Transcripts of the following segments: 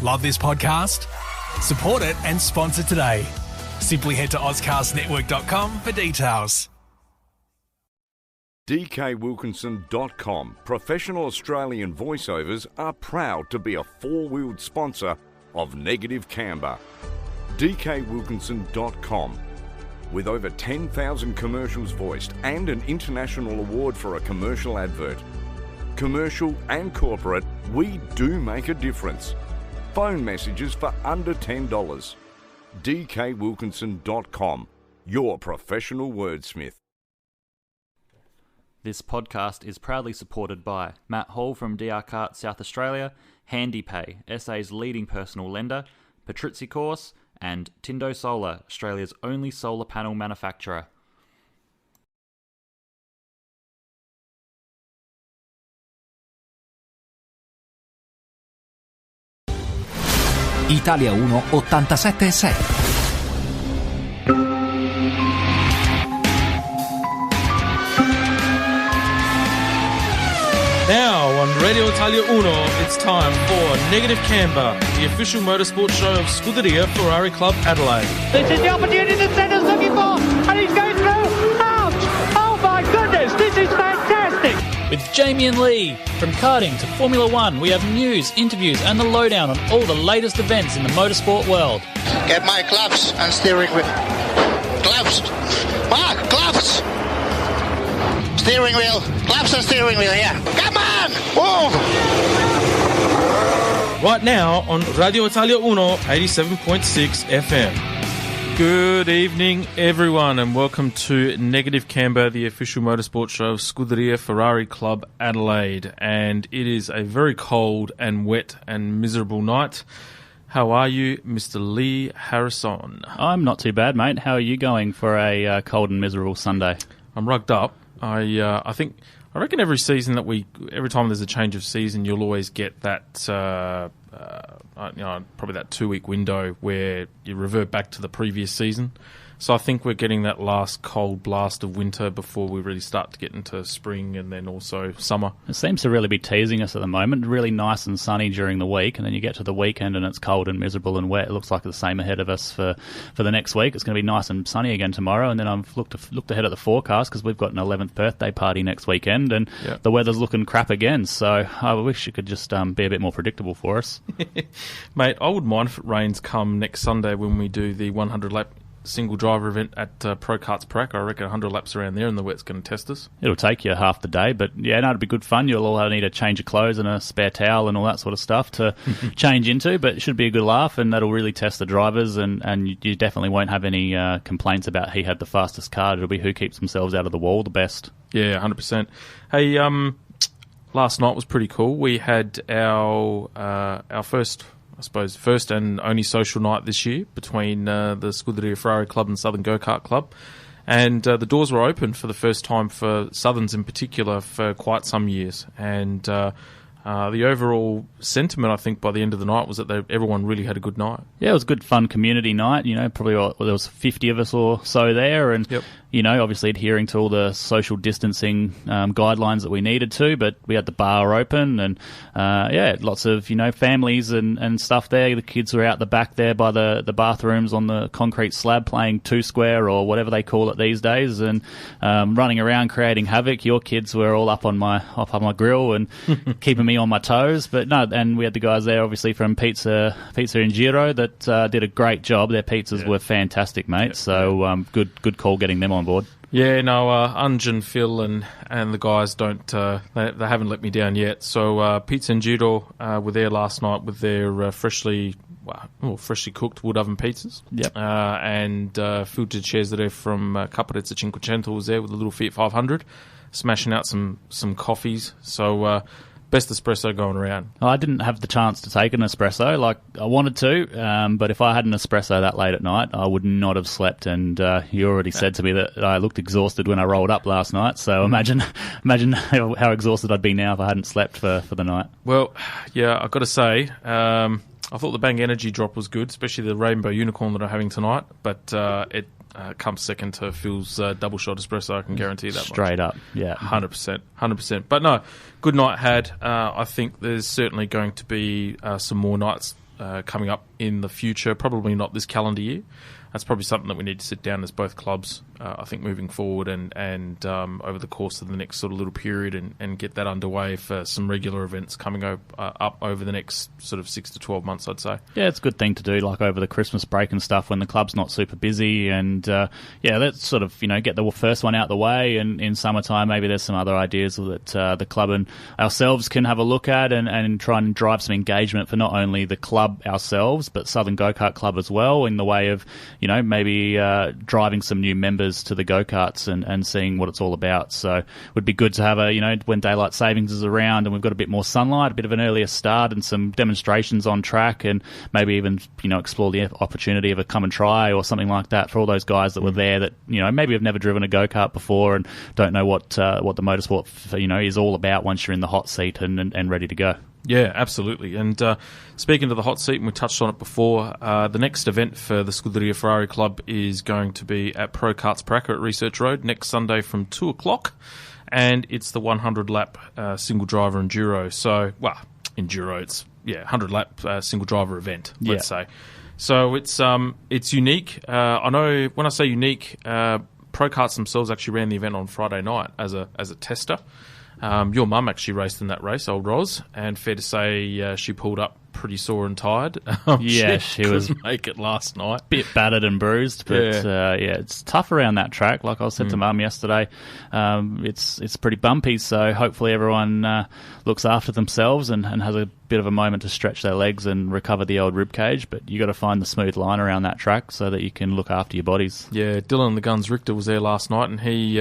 Love this podcast? Support it and sponsor today. Simply head to ozcastnetwork.com for details. DKWilkinson.com. Professional Australian voiceovers are proud to be a four-wheeled sponsor of Negative Camber. DKWilkinson.com. With over 10,000 commercials voiced and an international award for a commercial advert. Commercial and corporate, we do make a difference. Phone messages for under $10. DKWilkinson.com. Your professional wordsmith. This podcast is proudly supported by Matt Hall from DR Kart South Australia, HandyPay, SA's leading personal lender, Patrizzi Course, and Tindo Solar, Australia's only solar panel manufacturer. Italia 1 87.6. Now on Radio Italia Uno, it's time for Negative Camber, the official motorsport show of Scuderia Ferrari Club Adelaide. This is the opportunity that Senna's looking for, and he's going through. Ouch! Oh my goodness, this is fantastic! With Jamie and Lee, from karting to Formula One, we have news, interviews and the lowdown on all the latest events in the motorsport world. Get my gloves and steering wheel. Gloves! Mark, gloves! Steering wheel. Gloves and steering wheel, yeah. Come on! Move! Right now on Radio Italia Uno, 87.6 FM. Good evening, everyone, and welcome to Negative Camber, the official motorsport show of Scuderia Ferrari Club Adelaide. And it is a very cold and wet and miserable night. How are you, Mr. Lee Harrison? I'm not too bad, mate. How are you going for a cold and miserable Sunday? I'm rugged up. I reckon every season every time there's a change of season, you'll always get that, probably that 2-week window where you revert back to the previous season. So I think we're getting that last cold blast of winter before we really start to get into spring and then also summer. It seems to really be teasing us at the moment. Really nice and sunny during the week, and then you get to the weekend and it's cold and miserable and wet. It looks like the same ahead of us for the next week. It's going to be nice and sunny again tomorrow, and then I've looked ahead at the forecast because we've got an 11th birthday party next weekend, and the weather's looking crap again. So I wish it could just be a bit more predictable for us. Mate, I would mind if it rains come next Sunday when we do the 100-lap single driver event at Pro Karts Prac. I reckon 100 laps around there and the wet's going to test us. It'll take you half the day, but it'll be good fun. You'll all need a change of clothes and a spare towel and all that sort of stuff to change into, but it should be a good laugh, and that'll really test the drivers, and you definitely won't have any complaints about he had the fastest car. It'll be who keeps themselves out of the wall the best. Yeah, 100%. Hey, last night was pretty cool. We had our first and only social night this year between the Scuderia Ferrari Club and Southern Go-Kart Club. And the doors were open for the first time for Southerns in particular for quite some years. And the overall sentiment, I think, by the end of the night was that everyone really had a good night. Yeah, it was a good, fun community night. Probably there was 50 of us or so there, and obviously adhering to all the social distancing guidelines that we needed to. But we had the bar open, and lots of families and stuff there. The kids were out the back there by the bathrooms on the concrete slab playing two square or whatever they call it these days, and running around creating havoc. Your kids were all up on my grill and keeping me on my toes. But no, and we had the guys there obviously from Pizza in Giro that did a great job. Their pizzas were fantastic, mate. So good call getting them on board. Yeah, no, Unge and Phil and the guys don't they haven't let me down yet. So Pizza and Giro were there last night with their freshly cooked wood oven pizzas. Yep. And Phil de Cesare from Caparezza Cinquecento was there with a little Fiat 500, smashing out some coffees. So best espresso going around. I didn't have the chance to take an espresso like I wanted to, but if I had an espresso that late at night, I would not have slept. And you already said to me that I looked exhausted when I rolled up last night. So imagine how exhausted I'd be now if I hadn't slept for the night. Well, yeah, I've got to say, I thought the Bang Energy drop was good, especially the Rainbow Unicorn that I'm having tonight, but it comes second to Phil's double shot espresso, I can guarantee that Straight much. up, yeah. 100%. But no, good night had. I think there's certainly going to be some more nights coming up in the future, probably not this calendar year. That's probably something that we need to sit down as both clubs, I think, moving forward and over the course of the next sort of little period and get that underway for some regular events coming up over the next sort of 6 to 12 months, I'd say. Yeah, it's a good thing to do, like over the Christmas break and stuff when the club's not super busy. And, let's sort of, get the first one out the way. And in summertime, maybe there's some other ideas that the club and ourselves can have a look at and try and drive some engagement for not only the club ourselves, but Southern Go-Kart Club as well, in the way of, maybe driving some new members to the go-karts and seeing what it's all about. So it would be good to have when daylight savings is around and we've got a bit more sunlight, a bit of an earlier start and some demonstrations on track, and maybe even, explore the opportunity of a come and try or something like that for all those guys that were there that, maybe have never driven a go-kart before and don't know what the motorsport, is all about once you're in the hot seat and ready to go. Yeah, absolutely. And speaking of the hot seat, and we touched on it before, the next event for the Scuderia Ferrari Club is going to be at Pro Karts Praca at Research Road next Sunday from 2 o'clock, and it's the 100-lap single driver enduro. So, enduro, it's 100-lap single driver event, let's say. So it's unique. I know when I say unique, Pro Karts themselves actually ran the event on Friday night as a tester. Your mum actually raced in that race, old Roz, and fair to say she pulled up pretty sore and tired. She was make it last night. Bit battered and bruised, but it's tough around that track. Like I said to Mum yesterday, it's pretty bumpy, so hopefully everyone looks after themselves and has a bit of a moment to stretch their legs and recover the old rib cage. But you got to find the smooth line around that track so that you can look after your bodies. Yeah, Dylan the Guns Richter was there last night, and he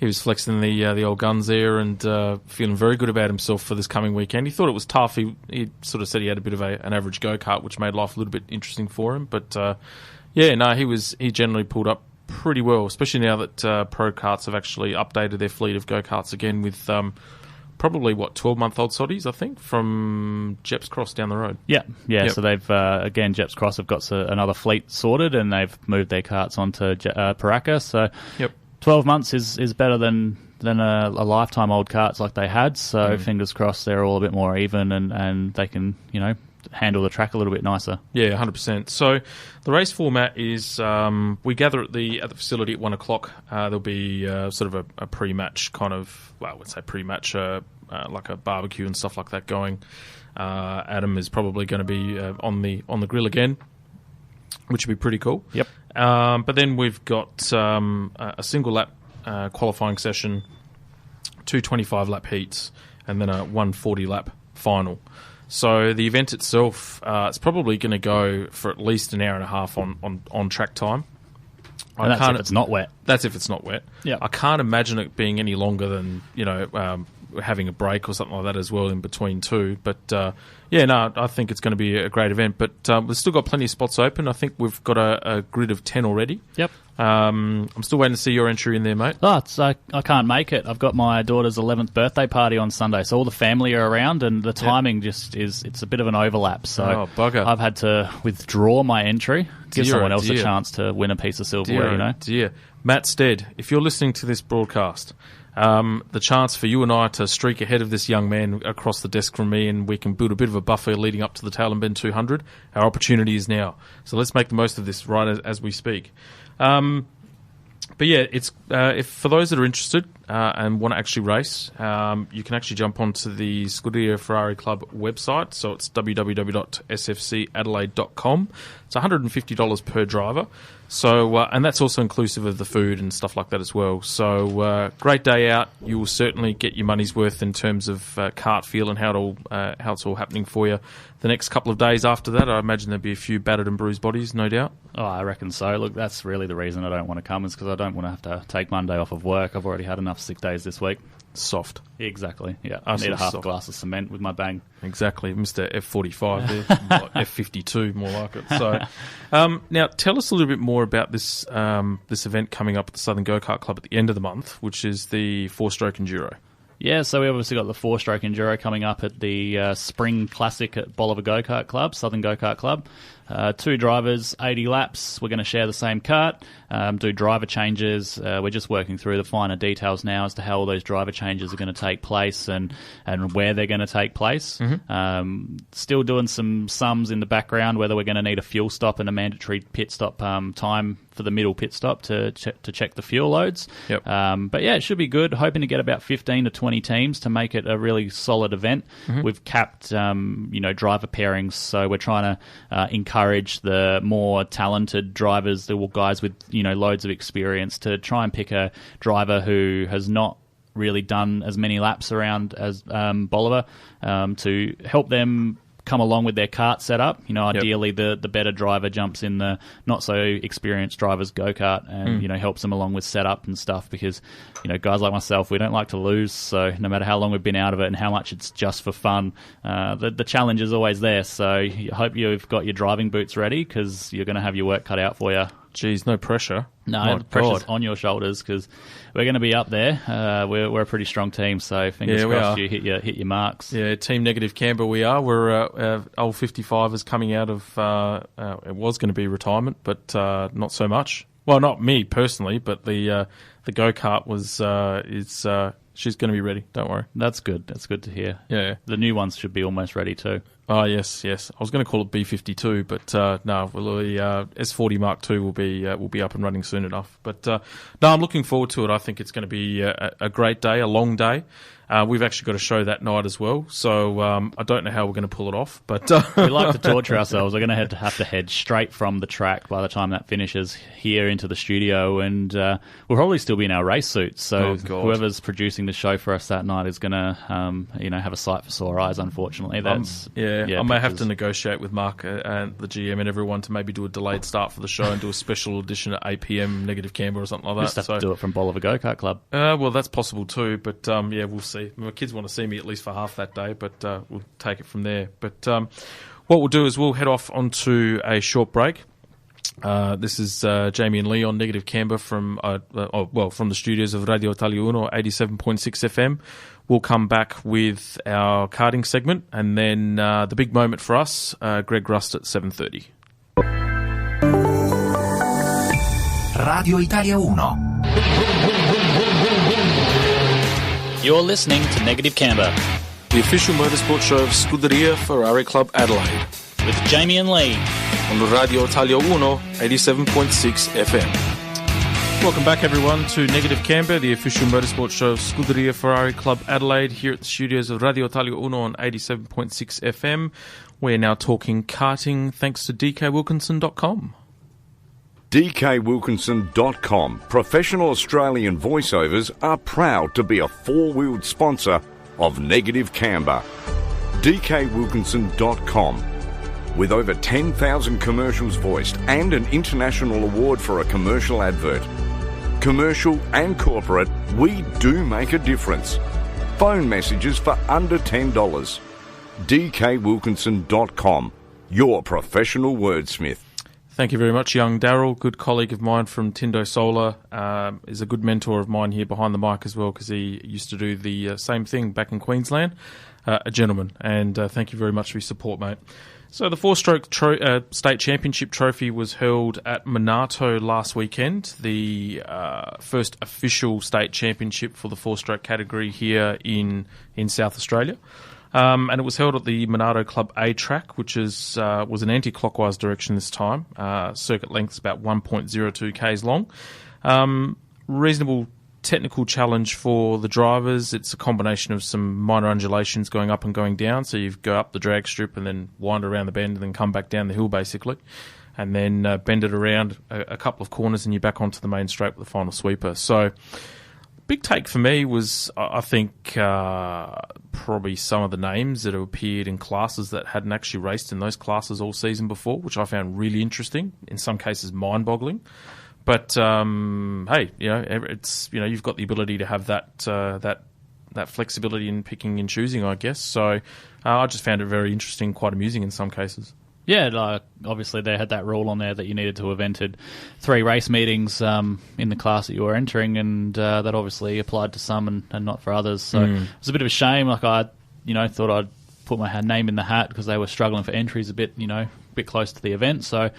was flexing the old guns there and feeling very good about himself for this coming weekend. He thought it was tough. He sort of said he had a bit of an average go-kart, which made life a little bit interesting for him. But he generally pulled up pretty well, especially now that Pro Karts have actually updated their fleet of go-karts again with probably 12-month-old soddies, I think, from Jeps Cross down the road. Yeah. So they've again, Jeps Cross have got another fleet sorted, and they've moved their karts onto Paraca. So 12 months is better than a lifetime old karts like they had. So fingers crossed they're all a bit more even and they can handle the track a little bit nicer. Yeah, 100%. So the race format is we gather at the facility at 1 o'clock. There'll be sort of a pre-match kind of, let's say pre-match, like a barbecue and stuff like that going. Adam is probably going to be on the grill again, which would be pretty cool. Yep. But then we've got a single lap qualifying session, 2 25-lap heats, and then a 140-lap final. So the event itself, it's probably going to go for at least an hour and a half on track time. And that's if it's not wet. That's if it's not wet. Yeah. I can't imagine it being any longer than, having a break or something like that as well in between too. But, I think it's going to be a great event. But we've still got plenty of spots open. I think we've got a grid of 10 already. Yep. I'm still waiting to see your entry in there, mate. I can't make it. I've got my daughter's 11th birthday party on Sunday, so all the family are around, and the timing it's a bit of an overlap. So bugger. I've had to withdraw my entry, give someone else a chance to win a piece of silverware, Dear. Matt Stead, if you're listening to this broadcast, the chance for you and I to streak ahead of this young man across the desk from me, and we can build a bit of a buffer leading up to the Tail and Bend 200. Our opportunity is now. So let's make the most of this right as we speak. But it's if for those that are interested and want to actually race, you can actually jump onto the Scuderia Ferrari Club website. So it's www.sfcadelaide.com. It's $150 per driver. So and that's also inclusive of the food and stuff like that as well. So great day out. You will certainly get your money's worth in terms of kart feel and how it's all happening for you. The next couple of days after that, I imagine there'll be a few battered and bruised bodies, no doubt. Oh, I reckon so. Look, that's really the reason I don't want to come, is because I don't want to have to take Monday off of work. I've already had enough sick days this week. Soft. Exactly, yeah. I need a half glass of cement with my bang. Exactly. Mr. F45 there. F52, more like it. So, now, tell us a little bit more about this event coming up at the Southern Go-Kart Club at the end of the month, which is the 4-stroke Enduro. Yeah, so we obviously got the 4-stroke Enduro coming up at the Spring Classic at Bolivar Go-Kart Club, Southern Go-Kart Club. 2 drivers, 80 laps. We're going to share the same kart, do driver changes. We're just working through the finer details now as to how all those driver changes are going to take place and where they're going to take place. Mm-hmm. Still doing some sums in the background, whether we're going to need a fuel stop and a mandatory pit stop time for the middle pit stop to check the fuel loads. Yep. But yeah, it should be good. Hoping to get about 15 to 20 teams to make it a really solid event. Mm-hmm. We've capped, driver pairings, so we're trying to encourage the more talented drivers, the guys with loads of experience, to try and pick a driver who has not really done as many laps around as Bolivar, to help them come along with their kart setup. Ideally the better driver jumps in the not so experienced driver's go-kart and helps them along with setup and stuff, because guys like myself, we don't like to lose, so no matter how long we've been out of it and how much it's just for fun, the challenge is always there. So I hope you've got your driving boots ready, because you're going to have your work cut out for you. Geez, no pressure. No, the pressure's on your shoulders, because we're going to be up there. We're a pretty strong team, so fingers crossed you hit your marks. Yeah, Team Negative Canberra we are. We're old 55 is coming out of, it was going to be retirement, but not so much. Well, not me personally, but the go-kart she's going to be ready, don't worry. That's good. That's good to hear. Yeah. The new ones should be almost ready too. Oh, yes. I was going to call it B52, but no, S40 Mark II will be up and running soon enough. But no, I'm looking forward to it. I think it's going to be a great day, a long day. We've actually got a show that night as well, so I don't know how we're going to pull it off. But we like to torture ourselves. We're going to have to head straight from the track by the time that finishes here into the studio, and we'll probably still be in our race suits. So whoever's producing the show for us that night is going to, have a sight for sore eyes. Unfortunately, I may have to negotiate with Mark and the GM and everyone to maybe do a delayed start for the show and do a special edition at 8 PM Negative Canberra or something like that. Just have to do it from Bolivar Go-Kart Club. Well, that's possible too, but we'll see. My kids want to see me at least for half that day, but we'll take it from there. But what we'll do is we'll head off onto a short break. This is Jamie and Lee on Negative Canberra from the studios of Radio Italia Uno 87.6 FM. We'll come back with our karting segment, and then the big moment for us, Greg Rust at 7:30. Radio Italia Uno. You're listening to Negative Canberra the official motorsport show of Scuderia Ferrari Club Adelaide, with Jamie and Lee on Radio Italia Uno 87.6 FM. Welcome back, everyone, to Negative Canberra, the official motorsport show of Scuderia Ferrari Club Adelaide, here at the studios of Radio Italia Uno on 87.6 FM. We're now talking karting thanks to DKWilkinson.com. DKWilkinson.com, professional Australian voiceovers, are proud to be a four-wheeled sponsor of Negative Canberra. DKWilkinson.com. With over 10,000 commercials voiced and an international award for a commercial advert. Commercial and corporate, we do make a difference. Phone messages for under $10. DKWilkinson.com, your professional wordsmith. Thank you very much, young Darryl, good colleague of mine from Tindo Solar, is a good mentor of mine here behind the mic as well, because he used to do the same thing back in Queensland. A gentleman, and thank you very much for your support, mate. So the four-stroke state championship trophy was held at Monarto last weekend, the first official state championship for the four-stroke category here in South Australia. And it was held at the Monarto Club A track, which was an anti-clockwise direction this time. Circuit length is about 1.02 k's long. Reasonable technical challenge for the drivers. It's a combination of some minor undulations going up and going down. So you go up the drag strip and then wind around the bend and then come back down the hill, basically. And then bend it around a couple of corners and you're back onto the main straight with the final sweeper. So big take for me was, I think, probably some of the names that have appeared in classes that hadn't actually raced in those classes all season before, which I found really interesting, in some cases mind-boggling. But hey, it's you've got the ability to have that flexibility in picking and choosing, I guess. So I just found it very interesting, quite amusing in some cases. Yeah, obviously they had that rule on there that you needed to have entered 3 race meetings in the class that you were entering, and that obviously applied to some and not for others. So it was a bit of a shame. Like I thought I'd put my name in the hat because they were struggling for entries a bit close to the event. So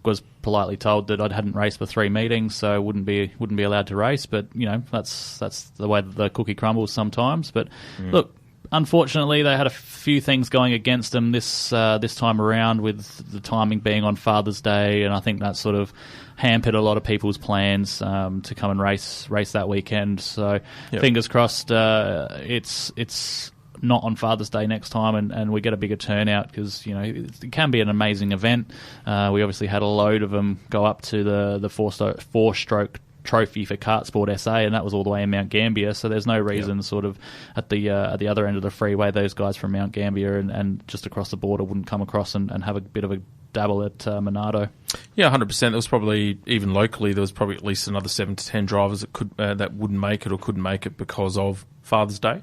was politely told that I hadn't raced for 3 meetings, so wouldn't be allowed to race. But that's the way that the cookie crumbles sometimes. But look, unfortunately, they had a few things going against them this time around, with the timing being on Father's Day, and I think that sort of hampered a lot of people's plans to come and race that weekend. So fingers crossed, it's not on Father's Day next time, and we get a bigger turnout, because it can be an amazing event. We obviously had a load of them go up to the four-stroke trophy for Kart Sport SA, and that was all the way in Mount Gambier, so there's no reason sort of at the other end of the freeway those guys from Mount Gambier and just across the border wouldn't come across and have a bit of a dabble at Monarto. Yeah, 100%. There was probably, even locally, there was probably at least another 7 to 10 drivers that wouldn't make it or couldn't make it because of Father's Day.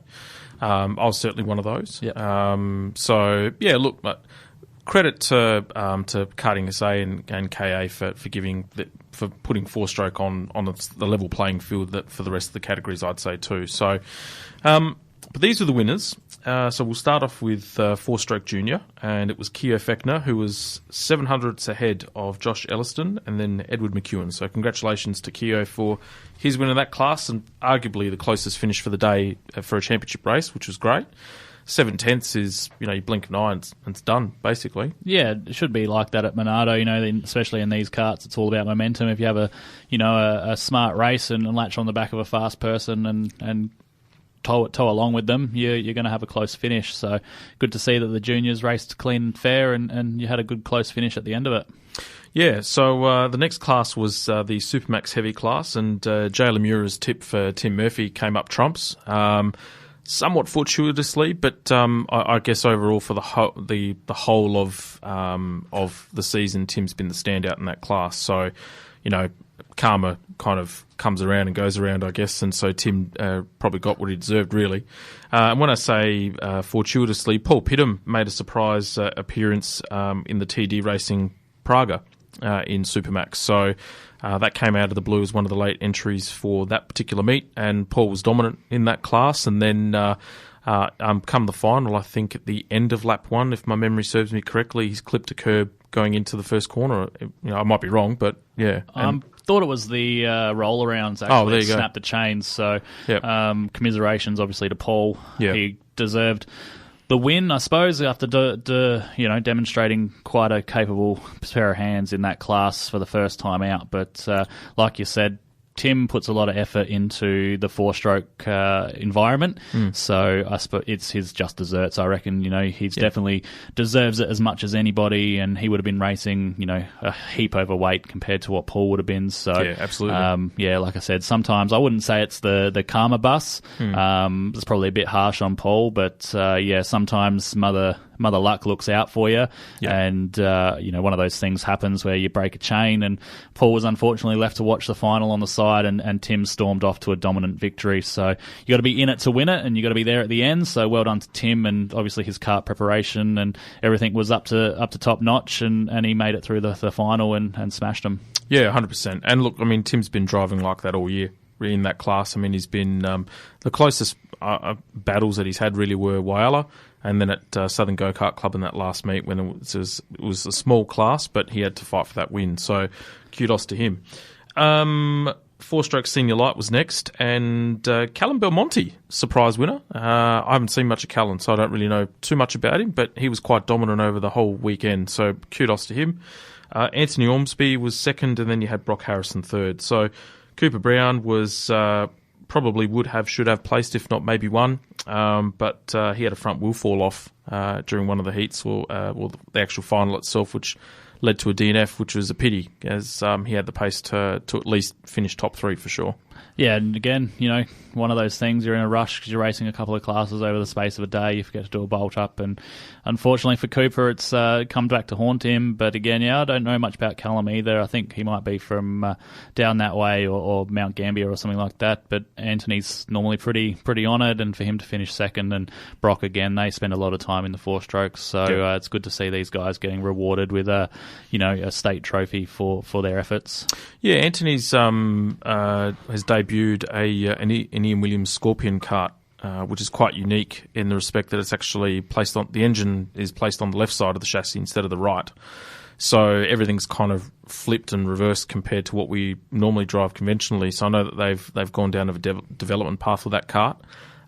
I was certainly one of those. Yep. Look, credit to Karting SA and KA for putting four-stroke on the level playing field for the rest of the categories, I'd say too. So, but these are the winners. So we'll start off with four-stroke junior, and it was Keo Fechner, who was 700ths ahead of Josh Elliston and then Edward McEwen. So congratulations to Keo for his win in that class, and arguably the closest finish for the day for a championship race, which was great. 7/10 is, you blink an eye and it's done, basically. Yeah, it should be like that at Monarto, especially in these karts. It's all about momentum. If you have a smart race and latch on the back of a fast person and tow along with them, you're going to have a close finish. So good to see that the juniors raced clean and fair, and you had a good close finish at the end of it. Yeah, so the next class was the Supermax Heavy class, and Jay Lemura's tip for Tim Murphy came up trumps. Somewhat fortuitously, but I guess overall for the whole of the season, Tim's been the standout in that class. So, karma kind of comes around and goes around, I guess, and so Tim probably got what he deserved, really. And when I say fortuitously, Paul Pidham made a surprise appearance in the TD Racing Praga in Supermax. So that came out of the blue as one of the late entries for that particular meet, and Paul was dominant in that class. And then come the final, I think at the end of lap 1, if my memory serves me correctly, he's clipped a curb going into the first corner. I might be wrong, but yeah. Thought it was the roll-arounds actually snapped the chains. So commiserations, obviously, to Paul. Yep. He deserved the win, I suppose, after demonstrating quite a capable pair of hands in that class for the first time out. But like you said, Tim puts a lot of effort into the four-stroke environment, so I suppose it's his just desserts. I reckon, he's definitely deserves it as much as anybody, and he would have been racing, a heap overweight compared to what Paul would have been. So, yeah, absolutely. Like I said, sometimes I wouldn't say it's the karma bus. It's probably a bit harsh on Paul, but sometimes Mother Luck looks out for you, and one of those things happens where you break a chain, and Paul was unfortunately left to watch the final on the side, and Tim stormed off to a dominant victory. So you got to be in it to win it, and you got to be there at the end. So well done to Tim, and obviously his kart preparation and everything was up to top notch, and he made it through the final and smashed them. Yeah, 100%. And look, Tim's been driving like that all year in that class. He's been the closest battles that he's had really were Whyalla, and then at Southern Go-Kart Club in that last meet when it was a small class, but he had to fight for that win. So kudos to him. Four-stroke senior light was next, and Callum Belmonte, surprise winner. I haven't seen much of Callum, so I don't really know too much about him, but he was quite dominant over the whole weekend, so kudos to him. Anthony Ormsby was second, and then you had Brock Harrison third. So Cooper Brown was probably should have placed, if not maybe won, but he had a front wheel fall off during one of the heats, or the actual final itself, which led to a DNF, which was a pity, as he had the pace to at least finish top 3 for sure. Yeah, and again, one of those things, you're in a rush because you're racing a couple of classes over the space of a day, you forget to do a bolt up, and unfortunately for Cooper, it's come back to haunt him. But again, I don't know much about Callum either. I think he might be from down that way or Mount Gambier or something like that, but Anthony's normally pretty honoured, and for him to finish second, and Brock again, they spend a lot of time in the four strokes, so it's good to see these guys getting rewarded with a state trophy for their efforts. Yeah, Anthony's has debuted an Ian Williams Scorpion kart which is quite unique in the respect that it's actually placed on, the engine is placed on the left side of the chassis instead of the right. So everything's kind of flipped and reversed compared to what we normally drive conventionally. So I know that they've gone down a development path with that kart,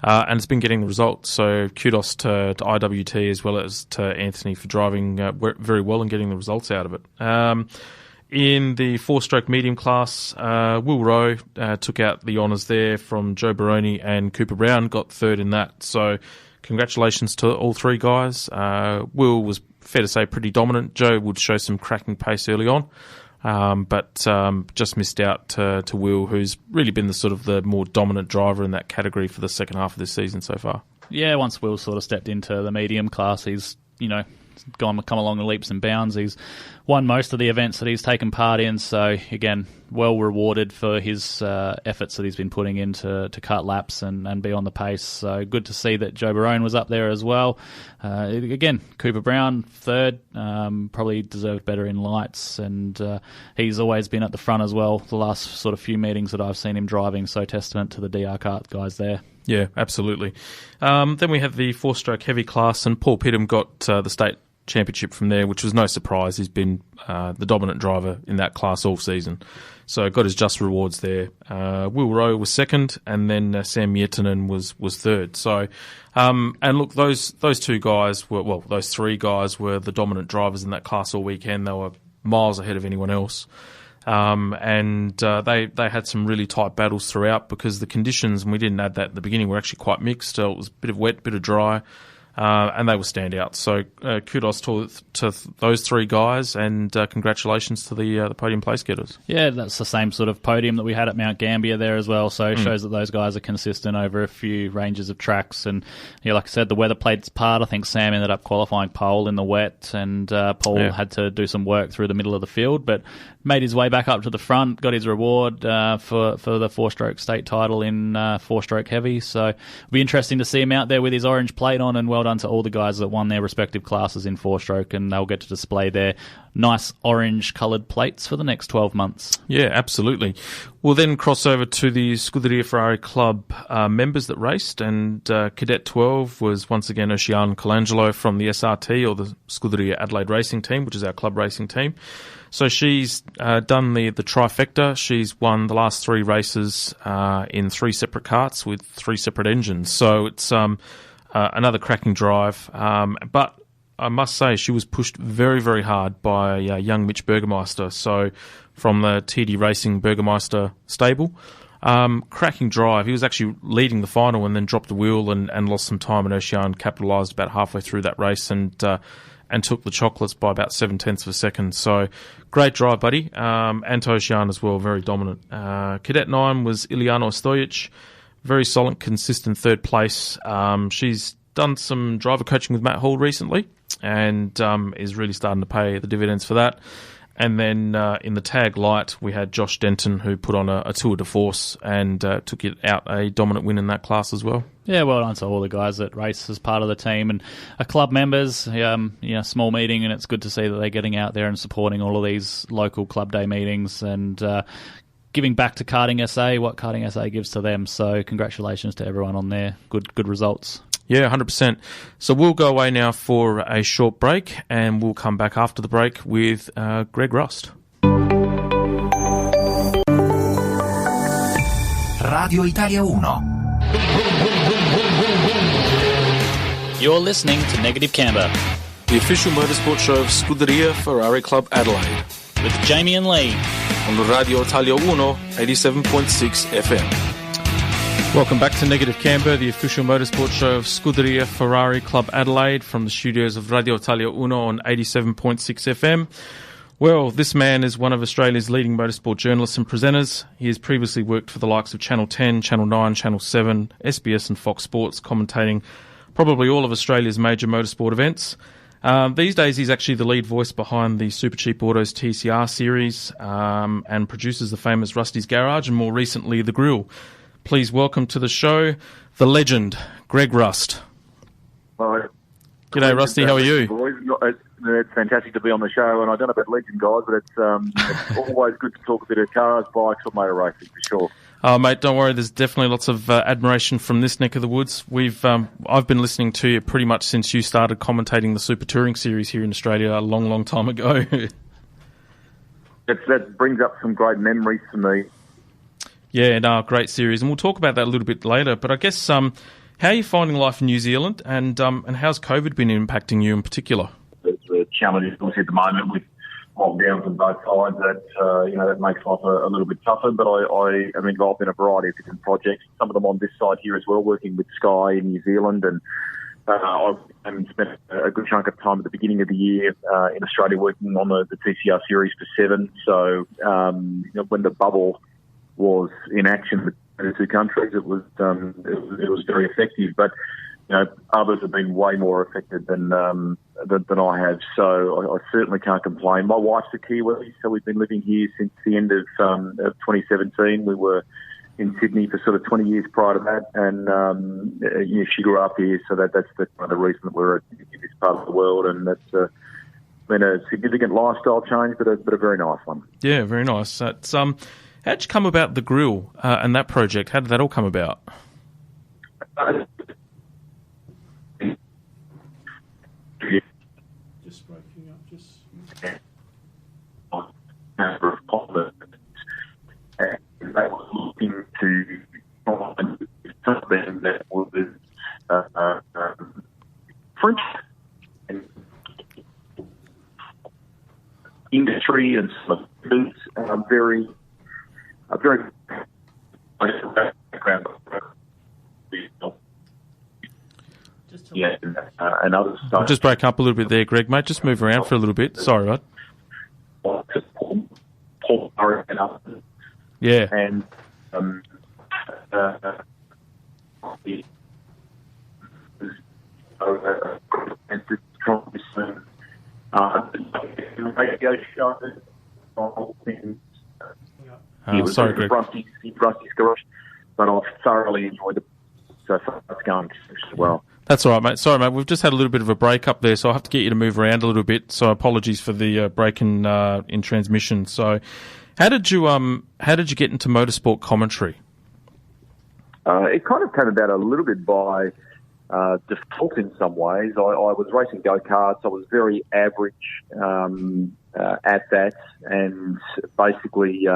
and it's been getting the results. So kudos to IWT as well as to Anthony for driving very well and getting the results out of it. In the 4-stroke medium class, Will Rowe took out the honours there from Joe Baroni, and Cooper Brown got third in that. So congratulations to all three guys. Will was, fair to say, pretty dominant. Joe would show some cracking pace early on, but just missed out to Will, who's really been the sort of the more dominant driver in that category for the second half of this season so far. Yeah, once Will sort of stepped into the medium class, he's, come along in leaps and bounds. He's won most of the events that he's taken part in, so again, well rewarded for his efforts that he's been putting in to cut laps and be on the pace. So good to see that Joe Barone was up there as well. Again, Cooper Brown third, probably deserved better in lights, and he's always been at the front as well the last sort of few meetings that I've seen him driving, so testament to the DR kart guys there. Yeah, absolutely. Then we have the 4-stroke heavy class, and Paul Pidham got the state championship from there, which was no surprise. He's been the dominant driver in that class all season, so got his just rewards there. Will Rowe was second, and then Sam Miettinen was third. So, and look, those three guys were the dominant drivers in that class all weekend. They were miles ahead of anyone else. And they had some really tight battles throughout because the conditions, and we didn't add that at the beginning, were actually quite mixed. It was a bit of wet, bit of dry, and they were standouts. So kudos to those three guys, and congratulations to the podium place getters. Yeah, that's the same sort of podium that we had at Mount Gambier there as well. So it shows that those guys are consistent over a few ranges of tracks. And like I said, the weather played its part. I think Sam ended up qualifying pole in the wet, and Paul had to do some work through the middle of the field, but made his way back up to the front, got his reward for the 4-stroke state title in 4-stroke heavy. So it'll be interesting to see him out there with his orange plate on, and well done to all the guys that won their respective classes in 4-stroke, and they'll get to display their nice orange coloured plates for the next 12 months. Yeah, absolutely. We'll then cross over to the Scuderia Ferrari Club members that raced, and Cadet 12 was once again Oceane Colangelo from the SRT, or the Scuderia Adelaide Racing Team, which is our club racing team. So she's done the trifecta. She's won the last 3 races in 3 separate karts with 3 separate engines. So it's another cracking drive. But I must say she was pushed very, very hard by young Mitch Burgermeister. So from the TD Racing Burgermeister stable. Cracking drive. He was actually leading the final and then dropped the wheel and lost some time, and Oceane capitalised about halfway through that race and took the chocolates by about 0.7 of a second. So great drive, buddy. And to Oceane as well, very dominant. Cadet 9 was Ileana Stojic, very solid, consistent third place. She's done some driver coaching with Matt Hall recently, and is really starting to pay the dividends for that. And then in the tag light, we had Josh Denton, who put on a tour de force and took it out a dominant win in that class as well. Yeah, well done to all the guys that race as part of the team and are club members. Small meeting, and it's good to see that they're getting out there and supporting all of these local club day meetings and giving back to Karting SA what Karting SA gives to them. So congratulations to everyone on their good results. Yeah, 100%. So we'll go away now for a short break, and we'll come back after the break with Greg Rust. Radio Italia 1. You're listening to Negative Camber, the official motorsport show of Scuderia Ferrari Club Adelaide, with Jamie and Lee on Radio Italia 1, 87.6 FM. Welcome back to Negative Camber, the official motorsport show of Scuderia Ferrari Club Adelaide from the studios of Radio Italia 1 on 87.6 FM. Well, this man is one of Australia's leading motorsport journalists and presenters. He has previously worked for the likes of Channel 10, Channel 9, Channel 7, SBS and Fox Sports, commentating probably all of Australia's major motorsport events. These days, he's actually the lead voice behind the Super Cheap Autos TCR series and produces the famous Rusty's Garage and more recently, The Grill. Please welcome to the show the legend, Greg Rust. Hi. G'day, Rusty. How are you? It's fantastic to be on the show, and I don't know about legend, guys, but it's always good to talk a bit of cars, bikes, or motor racing, for sure. Oh, mate, don't worry. There's definitely lots of admiration from this neck of the woods. I've been listening to you pretty much since you started commentating the Super Touring Series here in Australia a long, long time ago. That brings up some great memories for me. Yeah, no, great series, and we'll talk about that a little bit later. But I guess, how are you finding life in New Zealand, and how's COVID been impacting you in particular? The challenges obviously at the moment with lockdowns on both sides, that makes life a little bit tougher. But I am involved in a variety of different projects, some of them on this side here as well, working with Sky in New Zealand, and I've spent a good chunk of time at the beginning of the year in Australia working on the TCR Series for 7. So when the bubble was in action between the two countries, it was very effective. But others have been way more affected than I have. So I certainly can't complain. My wife's a Kiwi, so we've been living here since the end of 2017. We were in Sydney for sort of 20 years prior to that, and she grew up here, so that's the reason that we're in this part of the world, and that's been a significant lifestyle change, but a very nice one. Yeah, very nice. That's how'd you come about the grill and that project? How did that all come about? Just breaking up, just... number of pilots, and they were looking to find something that was French and industry and some foods, very background. Yeah, and others. I'll just break up a little bit there, Greg, mate. Just move around for a little bit. Sorry, mate. Yeah. And radio show. Sorry, Greg. Rusty's garage, but I've thoroughly enjoyed it. So far, it's going as well. That's all right, mate. Sorry, mate. We've just had a little bit of a break up there, so I'll have to get you to move around a little bit. So apologies for the break in transmission. So, how did you get into motorsport commentary? It kind of came about a little bit by default in some ways. I was racing go-karts. I was very average at that, and basically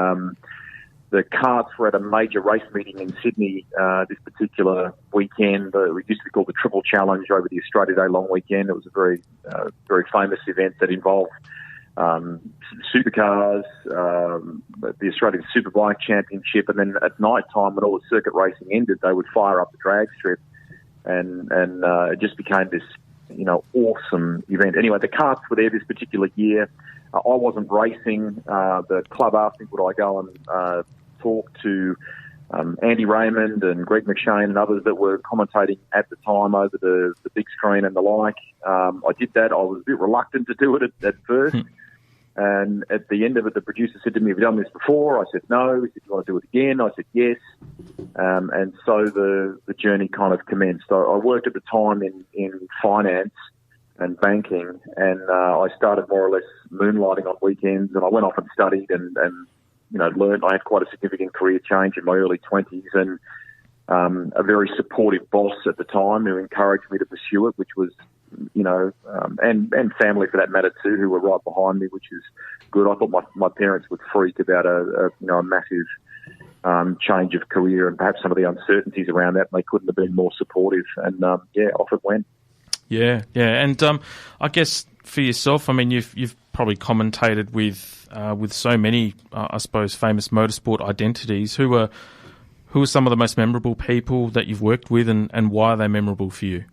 the karts were at a major race meeting in Sydney this particular weekend. It used to be called the Triple Challenge over the Australia Day long weekend. It was a very famous event that involved supercars, the Australian Superbike Championship, and then at night time when all the circuit racing ended, they would fire up the drag strip, and it just became this awesome event. Anyway, the karts were there this particular year. I wasn't racing. The club asked me would I go and talk to Andy Raymond and Greg McShane and others that were commentating at the time over the big screen and the like. I did that. I was a bit reluctant to do it at first. And at the end of it, the producer said to me, have you done this before? I said, no. He said, do you want to do it again? I said, yes. And so the journey kind of commenced. I worked at the time in finance and banking, and I started more or less moonlighting on weekends, and I went off and studied and learned. I had quite a significant career change in my early 20s, and a very supportive boss at the time who encouraged me to pursue it, which was, and family for that matter too, who were right behind me, which is good. I thought my parents would freak about a massive change of career and perhaps some of the uncertainties around that, and they couldn't have been more supportive. And off it went. Yeah. And I guess for yourself, I mean, you've probably commentated with so many, I suppose, famous motorsport identities. Who are some of the most memorable people that you've worked with, and why are they memorable for you?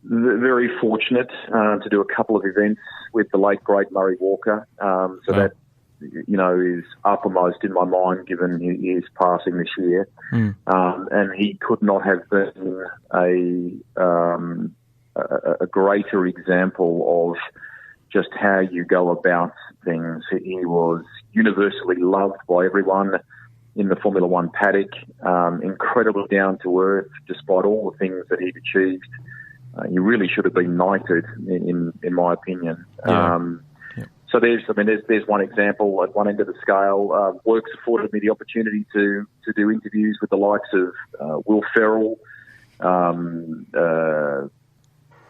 Very fortunate to do a couple of events with the late great Murray Walker. That is uppermost in my mind, given his passing this year. And he could not have been a greater example of just how you go about things. He was universally loved by everyone in the Formula One paddock, incredibly down to earth, despite all the things that he'd achieved. He really should have been knighted, in my opinion. So there's one example at one end of the scale. Work's afforded me the opportunity to do interviews with the likes of Will Ferrell,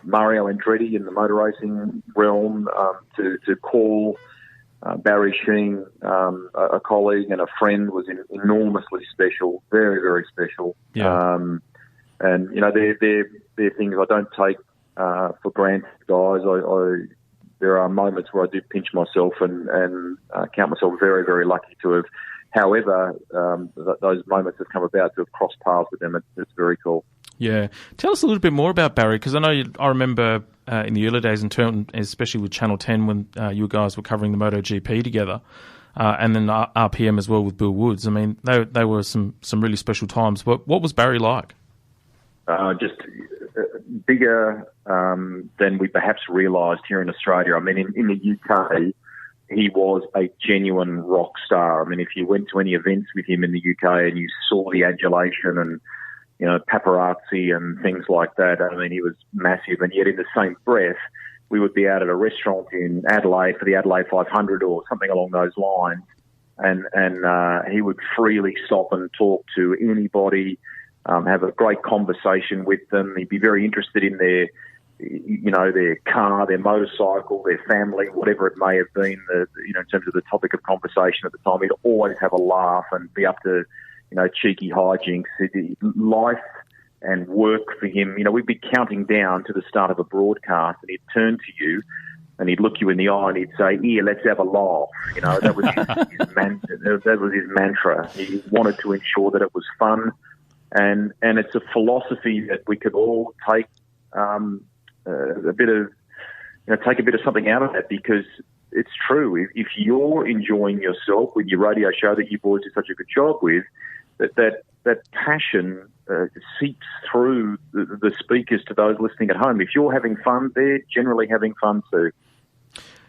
Mario Andretti in the motor racing realm, to call Barry Sheen, a colleague and a friend, was enormously special, very, very special. Yeah. And they're things I don't take for granted, guys. There are moments where I do pinch myself and count myself very, very lucky to have. However, those moments have come about to have crossed paths with them. It's very cool. Yeah. Tell us a little bit more about Barry, because I remember in the early days, especially with Channel 10, when you guys were covering the MotoGP together, and then RPM as well with Bill Woods. I mean, they were some really special times. But what was Barry like? Just bigger than we perhaps realised here in Australia. I mean, in the UK, he was a genuine rock star. I mean, if you went to any events with him in the UK and you saw the adulation and paparazzi and things like that, I mean, he was massive. And yet in the same breath, we would be out at a restaurant in Adelaide for the Adelaide 500 or something along those lines, and he would freely stop and talk to anybody, have a great conversation with them. He'd be very interested in their car, their motorcycle, their family, whatever it may have been, in terms of the topic of conversation at the time. He'd always have a laugh and be up to cheeky hijinks. Life and work for him, we'd be counting down to the start of a broadcast, and he'd turn to you and he'd look you in the eye and he'd say, "Here, let's have a laugh." That was his mantra. He wanted to ensure that it was fun, and it's a philosophy that we could all take a bit of something out of that, because it's true. If you're enjoying yourself with your radio show that you boys do such a good job with, that passion seeps through the speakers to those listening at home. If you're having fun, they're generally having fun too.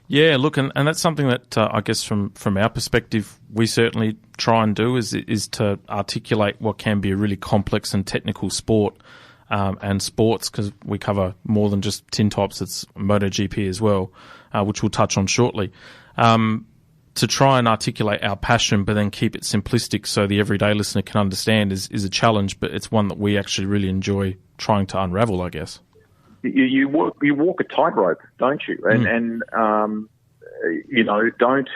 Yeah, look, and that's something that I guess from our perspective we certainly try and do is to articulate what can be a really complex and technical sport and sports, because we cover more than just tin tops. It's MotoGP as well, which we'll touch on shortly. To try and articulate our passion, but then keep it simplistic so the everyday listener can understand is a challenge, but it's one that we actually really enjoy trying to unravel, I guess. You walk a tightrope, don't you? And don't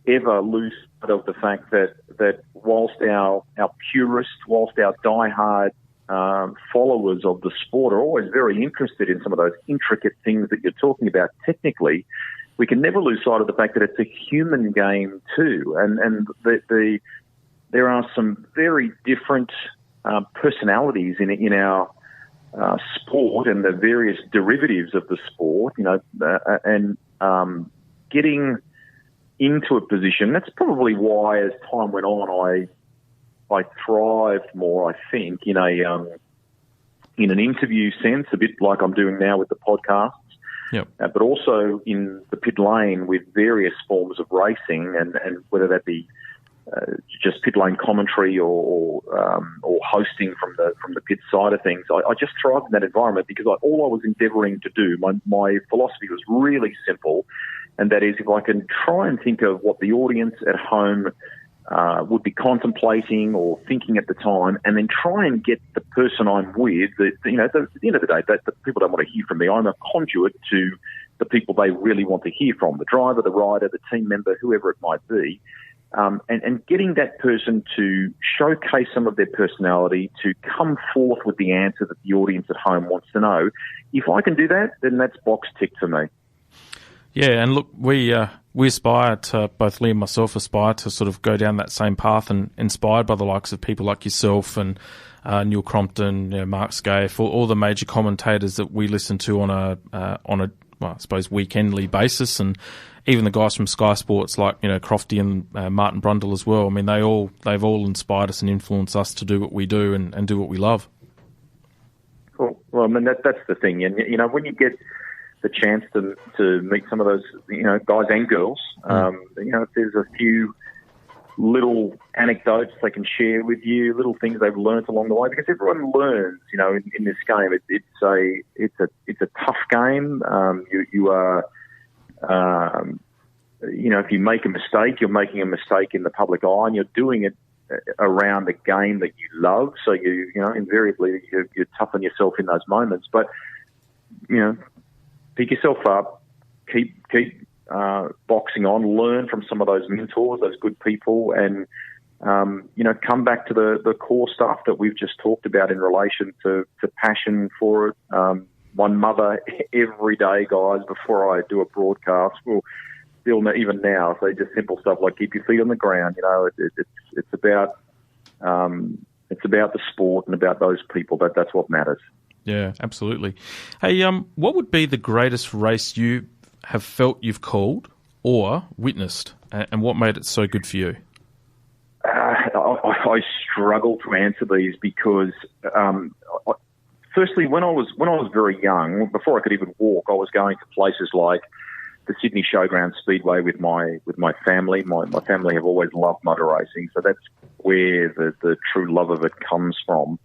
ever lose sight of the fact that whilst our purists, whilst our diehard followers of the sport are always very interested in some of those intricate things that you're talking about technically, we can never lose sight of the fact that it's a human game too, and there are some very different personalities in our sport and the various derivatives of the sport, and getting into a position. That's probably why, as time went on, I thrived more, I think, in an interview sense, a bit like I'm doing now with the podcast. Yep. But also in the pit lane with various forms of racing, and whether that be just pit lane commentary or hosting from the pit side of things. I just thrived in that environment because all I was endeavouring to do, my philosophy was really simple, and that is, if I can try and think of what the audience at home would be contemplating or thinking at the time, and then try and get the person I'm with, at the end of the day, the people don't want to hear from me. I'm a conduit to the people they really want to hear from, the driver, the rider, the team member, whoever it might be, and getting that person to showcase some of their personality, to come forth with the answer that the audience at home wants to know. If I can do that, then that's box ticked for me. Yeah, and look, we aspire to, both Lee and myself aspire to sort of go down that same path, and inspired by the likes of people like yourself and Neil Crompton, Mark Scaife, all the major commentators that we listen to on a well, I suppose weekendly basis, and even the guys from Sky Sports like Crofty and Martin Brundle as well. I mean, they've all inspired us and influenced us to do what we do and do what we love. Cool. Well, I mean that's the thing, and when you get the chance to meet some of those, guys and girls. If there's a few little anecdotes they can share with you, little things they've learnt along the way, because everyone learns, in this game. It's a tough game. You are if you make a mistake, you're making a mistake in the public eye, and you're doing it around a game that you love. So invariably you toughen yourself in those moments. But pick yourself up, keep boxing on, learn from some of those mentors, those good people, and come back to the core stuff that we've just talked about in relation to passion for it. One mother every day, guys, before I do a broadcast, will still even now say just simple stuff like keep your feet on the ground. It's about the sport and about those people. That's what matters. Yeah, absolutely. Hey, what would be the greatest race you have felt you've called or witnessed, and what made it so good for you? I struggle to answer these because, firstly, when I was very young, before I could even walk, I was going to places like the Sydney Showground Speedway with my family. My family have always loved motor racing, so that's where the true love of it comes from.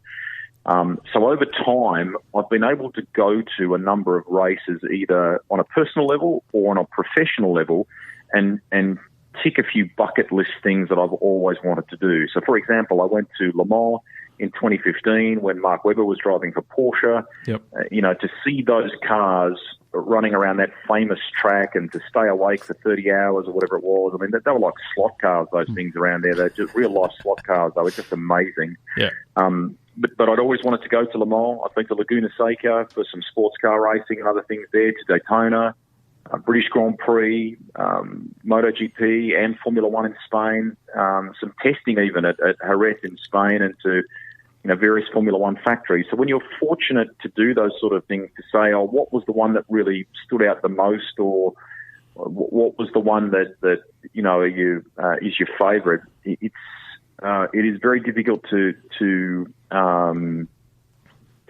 So over time, I've been able to go to a number of races, either on a personal level or on a professional level, and tick a few bucket list things that I've always wanted to do. So, for example, I went to Le Mans in 2015 when Mark Webber was driving for Porsche. Yep. To see those cars running around that famous track and to stay awake for 30 hours or whatever it was. I mean, they were like slot cars, those things around there. They're just real-life slot cars. They were just amazing. Yeah. But I'd always wanted to go to Le Mans. I've been to Laguna Seca for some sports car racing and other things there, to Daytona, British Grand Prix, MotoGP and Formula One in Spain, some testing even at Jerez in Spain, and to various Formula One factories. So when you're fortunate to do those sort of things, to say, what was the one that really stood out the most, or what was the one that is your favourite? It is very difficult to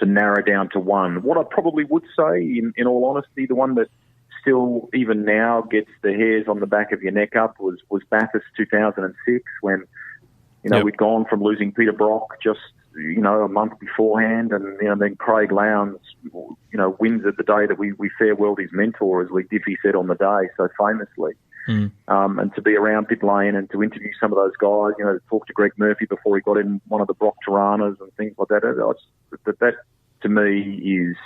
narrow down to one. What I probably would say, in all honesty, the one that still even now gets the hairs on the back of your neck up was Bathurst 2006, when we'd gone from losing Peter Brock just a month beforehand, and then Craig Lowndes wins at the day that we farewelled his mentor, as Lee Diffie said on the day so famously. And to be around pit lane and to interview some of those guys, to talk to Greg Murphy before he got in one of the Brock Tiranas and things like that. That to me is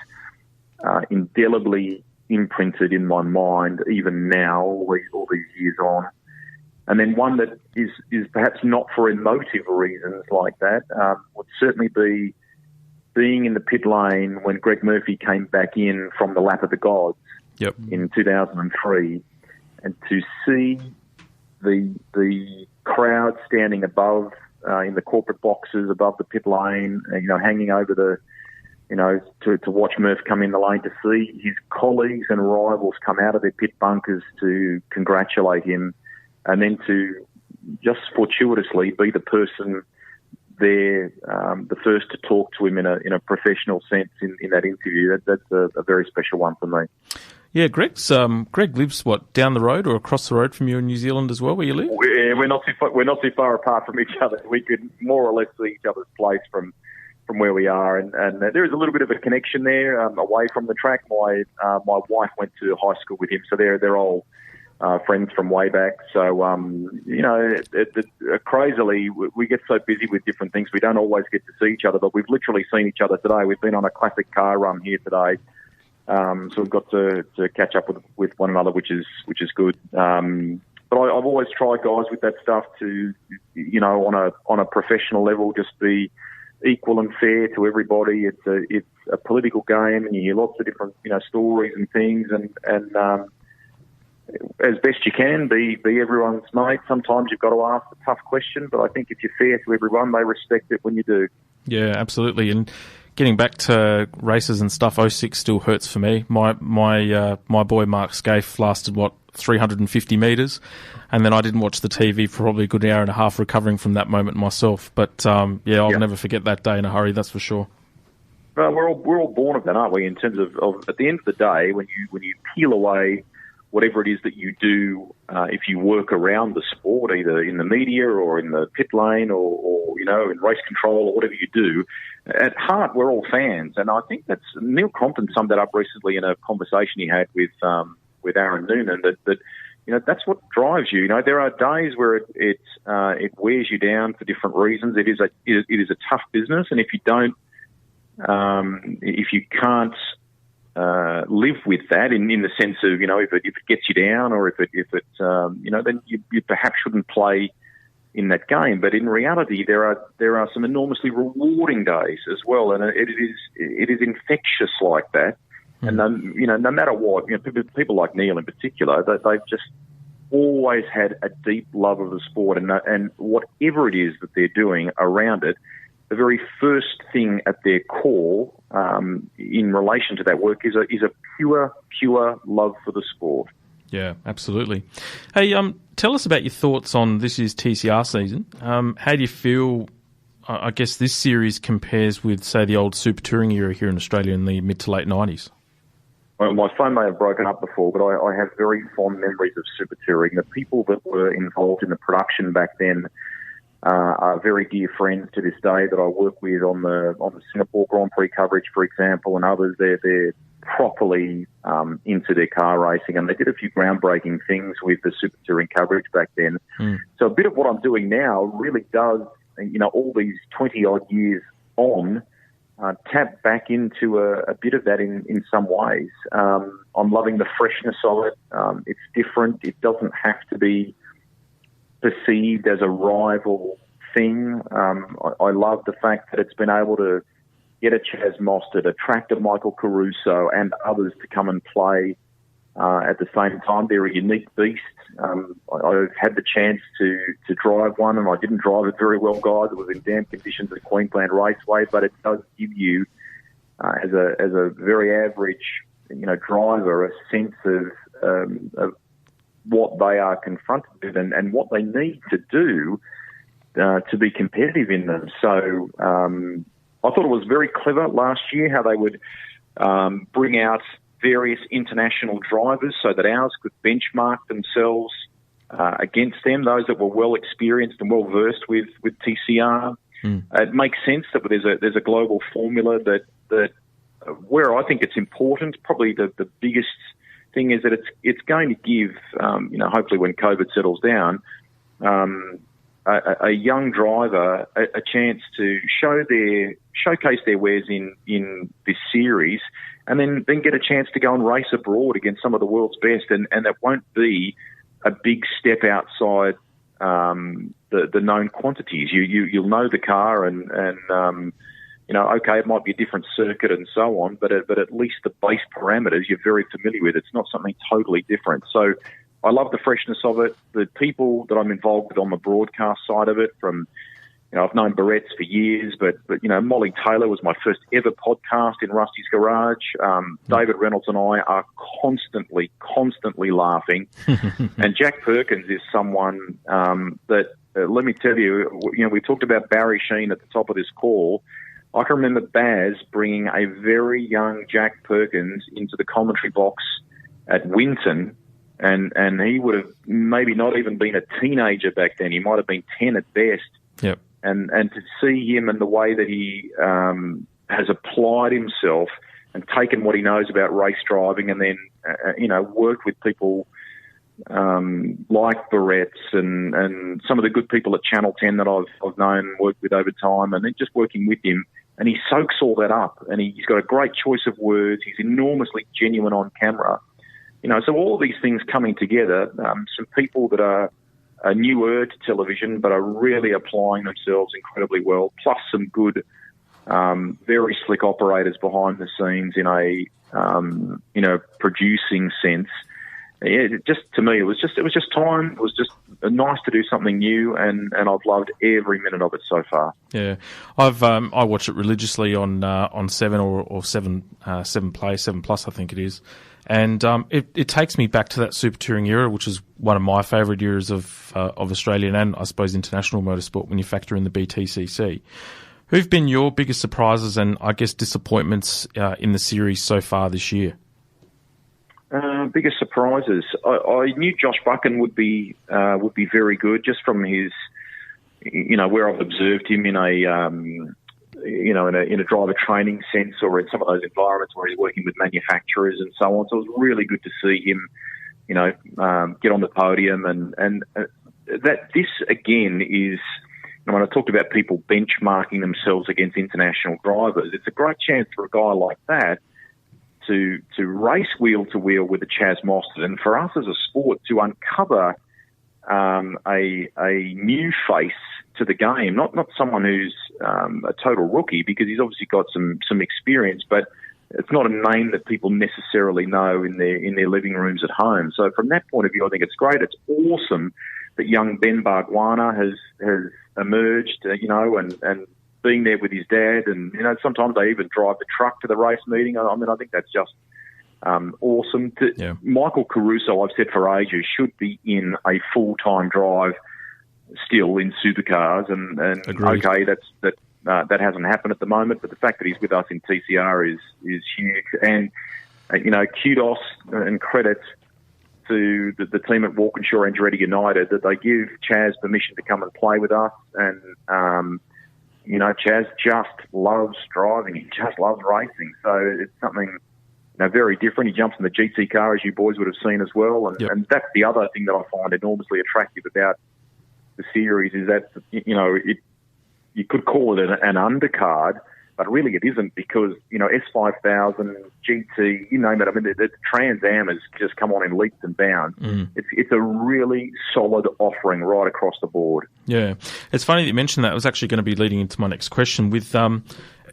indelibly imprinted in my mind even now, all these years on. And then one that is perhaps not for emotive reasons like that would certainly be being in the pit lane when Greg Murphy came back in from the lap of the gods in 2003, and to see the crowd standing above in the corporate boxes above the pit lane, hanging over the to watch Murph come in the lane, to see his colleagues and rivals come out of their pit bunkers to congratulate him, and then to just fortuitously be the person there, the first to talk to him in a professional sense in that interview. That's a very special one for me. Yeah, Greg lives down the road or across the road from you in New Zealand as well, where you live? Yeah, we're not too far apart from each other. We could more or less see each other's place from where we are, and there is a little bit of a connection there away from the track. My wife went to high school with him, so they're all friends from way back. So crazily, we get so busy with different things, we don't always get to see each other. But we've literally seen each other today. We've been on a classic car run here today, so we've got to catch up with one another, which is good. But I've always tried, guys, with that stuff to on a professional level, just be equal and fair to everybody. It's a political game, and you hear lots of different stories and things, and as best you can be everyone's mate. Sometimes you've got to ask a tough question, but I think if you're fair to everyone, they respect it when you do. Yeah, absolutely. And getting back to races and stuff, 06 still hurts for me. My boy Mark Scaife lasted 350 metres, and then I didn't watch the TV for probably a good hour and a half recovering from that moment myself. But I'll never forget that day in a hurry, that's for sure. Well, we're all born of that, aren't we? In terms of at the end of the day, when you peel away whatever it is that you do, if you work around the sport, either in the media or in the pit lane or in race control or whatever you do, at heart we're all fans. And I think that's Neil Compton summed that up recently in a conversation he had with Aaron Noonan, that that's what drives you. There are days where it wears you down for different reasons. It is a tough business, and if you can't live with that in the sense of if it gets you down, or if it then you perhaps shouldn't play in that game. But in reality, there are some enormously rewarding days as well, and it is infectious like that. And no matter what, people like Neil in particular, they've just always had a deep love of the sport, and whatever it is that they're doing around it, the very first thing at their core in relation to that work is a pure love for the sport. Yeah, absolutely. Hey, tell us about your thoughts on this year's TCR season. How do you feel, I guess, this series compares with, say, the old Super Touring era here in Australia in the mid to late 90s? Well, my phone may have broken up before, but I have very fond memories of Super Touring. The people that were involved in the production back then are very dear friends to this day that I work with on the Singapore Grand Prix coverage, for example, and others. They're properly into their car racing, and they did a few groundbreaking things with the Super Touring coverage back then. So a bit of what I'm doing now really does, all these 20-odd years on, tap back into a bit of that in some ways. I'm loving the freshness of it. It's different. It doesn't have to be perceived as a rival thing. I love the fact that it's been able to get a Chaz Mostert, attract a Michael Caruso and others to come and play at the same time. They're a unique beast. I've had the chance to drive one, and I didn't drive it very well, guys. It was in damp conditions at Queensland Raceway, but it does give you, as a very average, driver, a sense of what they are confronted with and what they need to do to be competitive in them. So I thought it was very clever last year how they would bring out various international drivers so that ours could benchmark themselves against them, those that were well experienced and well versed with TCR. It makes sense that there's a global formula that where I think it's important, probably the biggest thing is that it's going to give, hopefully when COVID settles down, a young driver a chance to showcase their wares in this series, and then get a chance to go and race abroad against some of the world's best, and that won't be a big step outside the known quantities. You'll know the car, and okay, it might be a different circuit and so on, but at least the base parameters you're very familiar with. It's not something totally different. So I love the freshness of it. The people that I'm involved with on the broadcast side of it, from, I've known Barrett's for years, but Molly Taylor was my first ever podcast in Rusty's Garage. David Reynolds and I are constantly laughing. And Jack Perkins is someone that, let me tell you, we talked about Barry Sheen at the top of this call. I can remember Baz bringing a very young Jack Perkins into the commentary box at Winton, and he would have maybe not even been a teenager back then. He might have been 10 at best. Yep. And to see him and the way that he has applied himself and taken what he knows about race driving, and then worked with people like Barrett's and some of the good people at Channel 10 that I've known, worked with over time, and then just working with him. And he soaks all that up, and he's got a great choice of words. He's enormously genuine on camera. So all of these things coming together, some people that are newer to television but are really applying themselves incredibly well, plus some good, very slick operators behind the scenes in a, producing sense. Yeah, to me, it was just time. It was just nice to do something new, and I've loved every minute of it so far. Yeah, I watch it religiously on 7 or 7 Play, 7 Plus, I think it is, and it takes me back to that Super Touring era, which is one of my favourite eras of Australian and I suppose international motorsport when you factor in the BTCC. Who've been your biggest surprises and I guess disappointments in the series so far this year? Biggest surprises. I knew Josh Buchan would be very good just from his, where I've observed him in a driver training sense, or in some of those environments where he's working with manufacturers and so on. So it was really good to see him, get on the podium, and that this again is. When I talked about people benchmarking themselves against international drivers, it's a great chance for a guy like that to race wheel to wheel with a Chaz Mostert, and for us as a sport to uncover a new face to the game, not someone who's a total rookie, because he's obviously got some experience, but it's not a name that people necessarily know in their living rooms at home. So from that point of view, I think it's great. It's awesome that young Ben Bargwanna has emerged, and being there with his dad, and sometimes they even drive the truck to the race meeting. I mean, I think that's just awesome. Michael Caruso, I've said for ages, should be in a full-time drive still in supercars, and okay, that hasn't happened at the moment, but the fact that he's with us in TCR is huge. And kudos and credit to the team at Walkinshaw Andretti United that they give Chaz permission to come and play with us. And, Chaz just loves driving. He just loves racing. So it's something very different. He jumps in the GT car, as you boys would have seen as well. And, and that's the other thing that I find enormously attractive about the series is that, you could call it an undercard, but really it isn't, because, S5000, GT, you name it. I mean, the Trans Am has just come on in leaps and bounds. It's a really solid offering right across the board. Yeah. It's funny that you mentioned that. I was actually going to be leading into my next question. With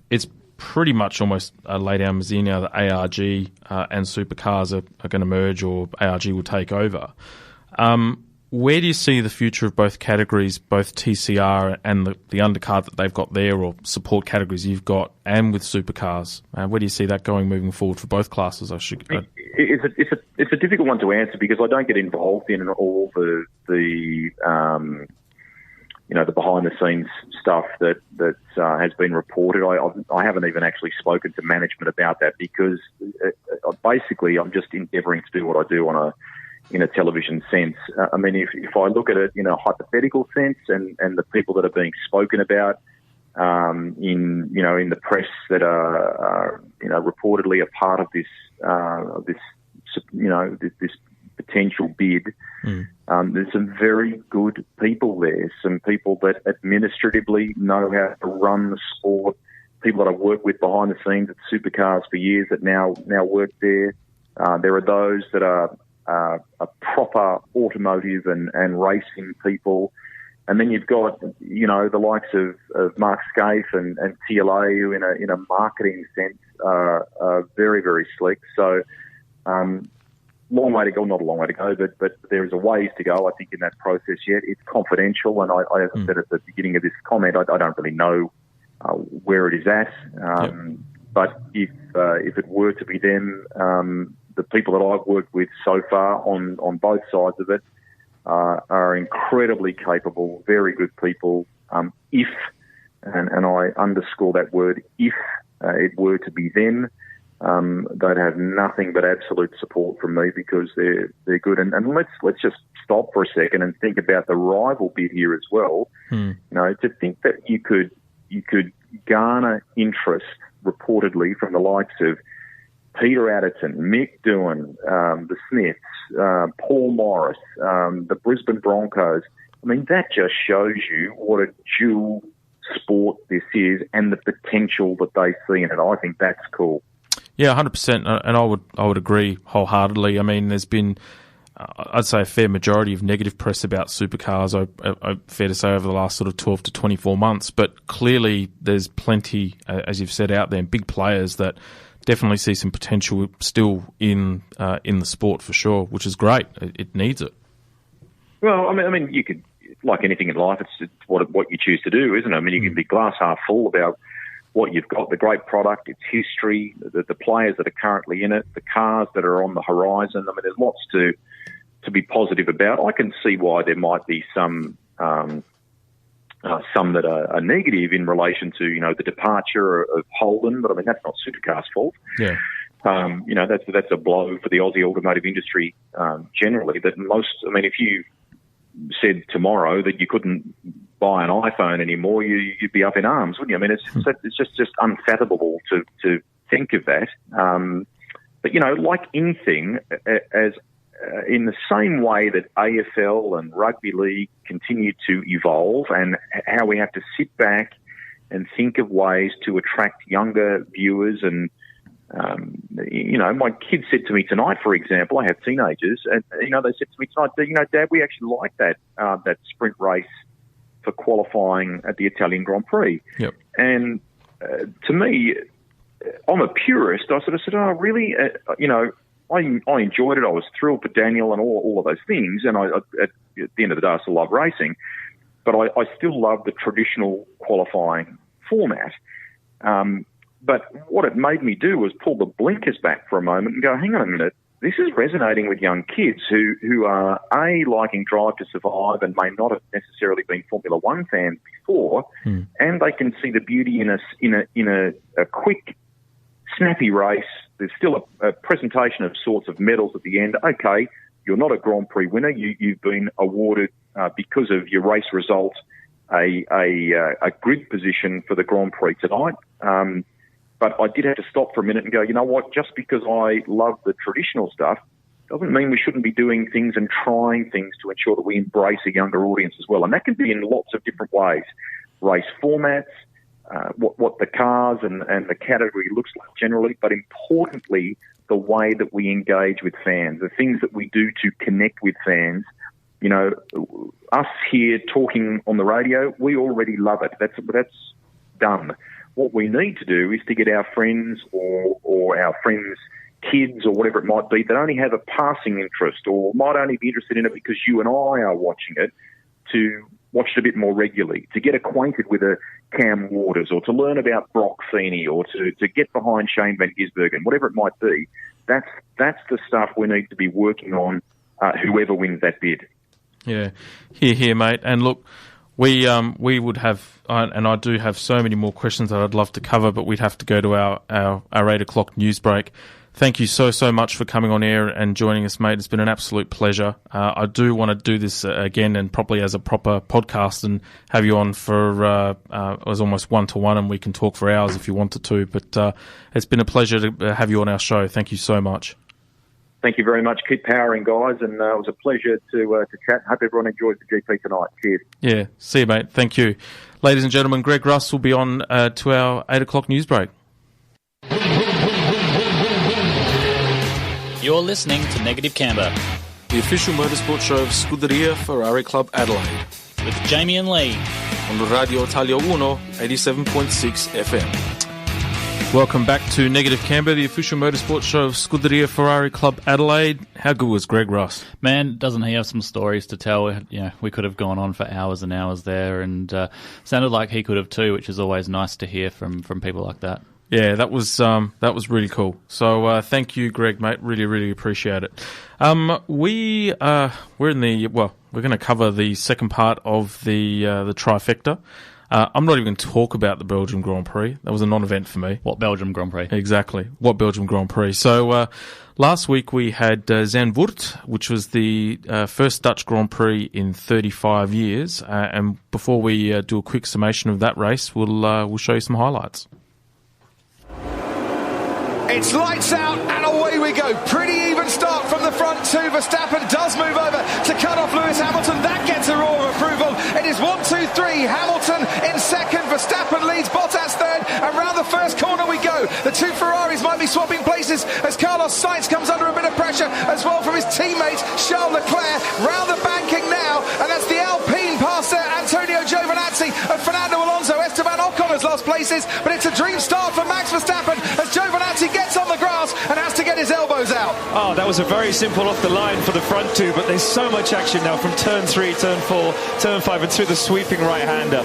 it's pretty much almost laid down as now that ARG and supercars are going to merge, or ARG will take over. Where do you see the future of both categories, both TCR and the undercard that they've got there, or support categories you've got, and with supercars? Where do you see that going moving forward for both classes? It's a difficult one to answer, because I don't get involved in all the behind the scenes stuff that has been reported. I haven't even actually spoken to management about that, because basically I'm just endeavouring to do what I do in a television sense. I mean, if I look at it in a hypothetical sense, and the people that are being spoken about in the press that are reportedly a part of this potential bid, there's some very good people there, some people that administratively know how to run the sport, people that I've worked with behind the scenes at supercars for years that now work there. There are those that are proper automotive and racing people. And then you've got, the likes of Mark Scaife and TLA, who in a marketing sense are very, very slick. So, long way to go, not a long way to go, but there is a ways to go, I think, in that process yet. It's confidential, and I as I said at the beginning of this comment, I don't really know where it is at. But if it were to be them, the people that I've worked with so far on both sides of it are incredibly capable, very good people. If, and I underscore that word, if it were to be them, they'd have nothing but absolute support from me, because they're good. And let's just stop for a second and think about the rival bit here as well. To think that you could garner interest reportedly from the likes of Peter Adderton, Mick Doohan, the Smiths, Paul Morris, the Brisbane Broncos. I mean, that just shows you what a dual sport this is, and the potential that they see in it. I think that's cool. Yeah, 100%, and I would agree wholeheartedly. I mean, there's been, I'd say, a fair majority of negative press about supercars, fair to say, over the last sort of 12 to 24 months, but clearly there's plenty, as you've said, out there, big players that definitely see some potential still in the sport for sure, which is great. It needs it. Well, I mean, you could, like anything in life, it's what you choose to do, isn't it? I mean, you can be glass half full about what you've got, the great product, its history, the players that are currently in it, the cars that are on the horizon. I mean, there's lots to be positive about. I can see why there might be some that are negative in relation to, the departure of Holden, but I mean, that's not Supercar's fault. Yeah. That's a blow for the Aussie automotive industry generally. That if you said tomorrow that you couldn't buy an iPhone anymore, you'd be up in arms, wouldn't you? I mean, it's just unfathomable to think of that. But like anything, in the same way that AFL and rugby league continue to evolve, and how we have to sit back and think of ways to attract younger viewers. And, my kids said to me tonight, for example, I have teenagers, and, they said to me tonight, Dad, we actually like that sprint race for qualifying at the Italian Grand Prix. Yep. And to me, I'm a purist. I sort of said, oh, really? I enjoyed it. I was thrilled for Daniel and all of those things. And at the end of the day, I still love racing. But I still love the traditional qualifying format. But what it made me do was pull the blinkers back for a moment and go, hang on a minute. This is resonating with young kids who are, liking Drive to Survive and may not have necessarily been Formula One fans before, and they can see the beauty in a quick, snappy race. There's still a presentation of sorts of medals at the end. Okay, you're not a Grand Prix winner. You've been awarded, because of your race result, a grid position for the Grand Prix tonight. But I did have to stop for a minute and go, you know what, just because I love the traditional stuff doesn't mean we shouldn't be doing things and trying things to ensure that we embrace a younger audience as well. And that can be in lots of different ways. Race formats, what the cars and the category looks like generally, but importantly, the way that we engage with fans, the things that we do to connect with fans. Us here talking on the radio, we already love it. That's done. What we need to do is to get our friends or our friends' kids or whatever it might be that only have a passing interest or might only be interested in it because you and I are watching it, to watch it a bit more regularly, to get acquainted with a Cam Waters or to learn about Brock Feeney or to get behind Shane Van Gisbergen, whatever it might be. That's the stuff we need to be working on, whoever wins that bid. Yeah, here, mate. And look, we would have, and I do have so many more questions that I'd love to cover, but we'd have to go to our 8 o'clock news break. Thank you so much for coming on air and joining us, mate. It's been an absolute pleasure. I do want to do this again and probably as a proper podcast and have you on for as almost one-to-one, and we can talk for hours if you wanted to. But it's been a pleasure to have you on our show. Thank you so much. Thank you very much. Keep powering, guys, and it was a pleasure to chat. Hope everyone enjoys the GP tonight. Cheers. Yeah, see you, mate. Thank you. Ladies and gentlemen, Greg Russ will be on to our 8 o'clock news break. You're listening to Negative Camber the official motorsport show of Scuderia Ferrari Club Adelaide, with Jamie and Lee on Radio Italia 1, 87.6 FM. Welcome back to Negative Camber, the official motorsport show of Scuderia Ferrari Club Adelaide. How good was Greg Russ? Man, doesn't he have some stories to tell? We could have gone on for hours and hours there, and sounded like he could have too, which is always nice to hear from people like that. Yeah, that was really cool. So thank you, Greg, mate. Really, really appreciate it. We're going to cover the second part of the trifecta. I'm not even going to talk about the Belgium Grand Prix. That was a non-event for me. What Belgium Grand Prix? Exactly. What Belgium Grand Prix? So last week we had Zandvoort, which was the first Dutch Grand Prix in 35 years. And before we do a quick summation of that race, we'll show you some highlights. It's lights out and away we go. Pretty even start from the front too. Verstappen does move over to cut off Lewis Hamilton. That gets a roar of approval. It is 1, 2, 3. Hamilton in second. Verstappen leads Bottas third. And round the first corner we go. The two Ferraris might be swapping places as Carlos Sainz comes under a bit of pressure as well from his teammate Charles Leclerc. Round the banking now, and that's the Alpine past Antonio Giovinazzi and Fernando Alonso. Esteban Ocon's lost places, but it's a dream start for Max Verstappen as Giovinazzi gets on the grass and has to get his elbows out. Oh, that was a very simple off the line for the front two, but there's so much action now from turn 3, turn 4, turn 5 and through the sweeping right-hander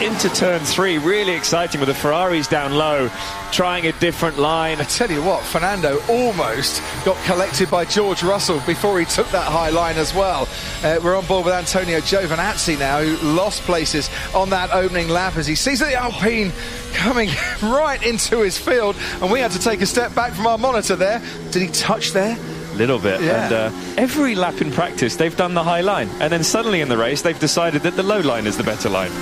into turn 3. Really exciting with the Ferraris down low, trying a different line. I tell you what, Fernando almost got collected by George Russell before he took that high line as well. We're on board with Antonio Giovinazzi now, who lost places on that opening lap as he sees the Alpine coming right into his field, and we had to take a step back from our monitor there. Did he touch there? Little bit, yeah. And every lap in practice they've done the high line, and then suddenly in the race they've decided that the low line is the better line.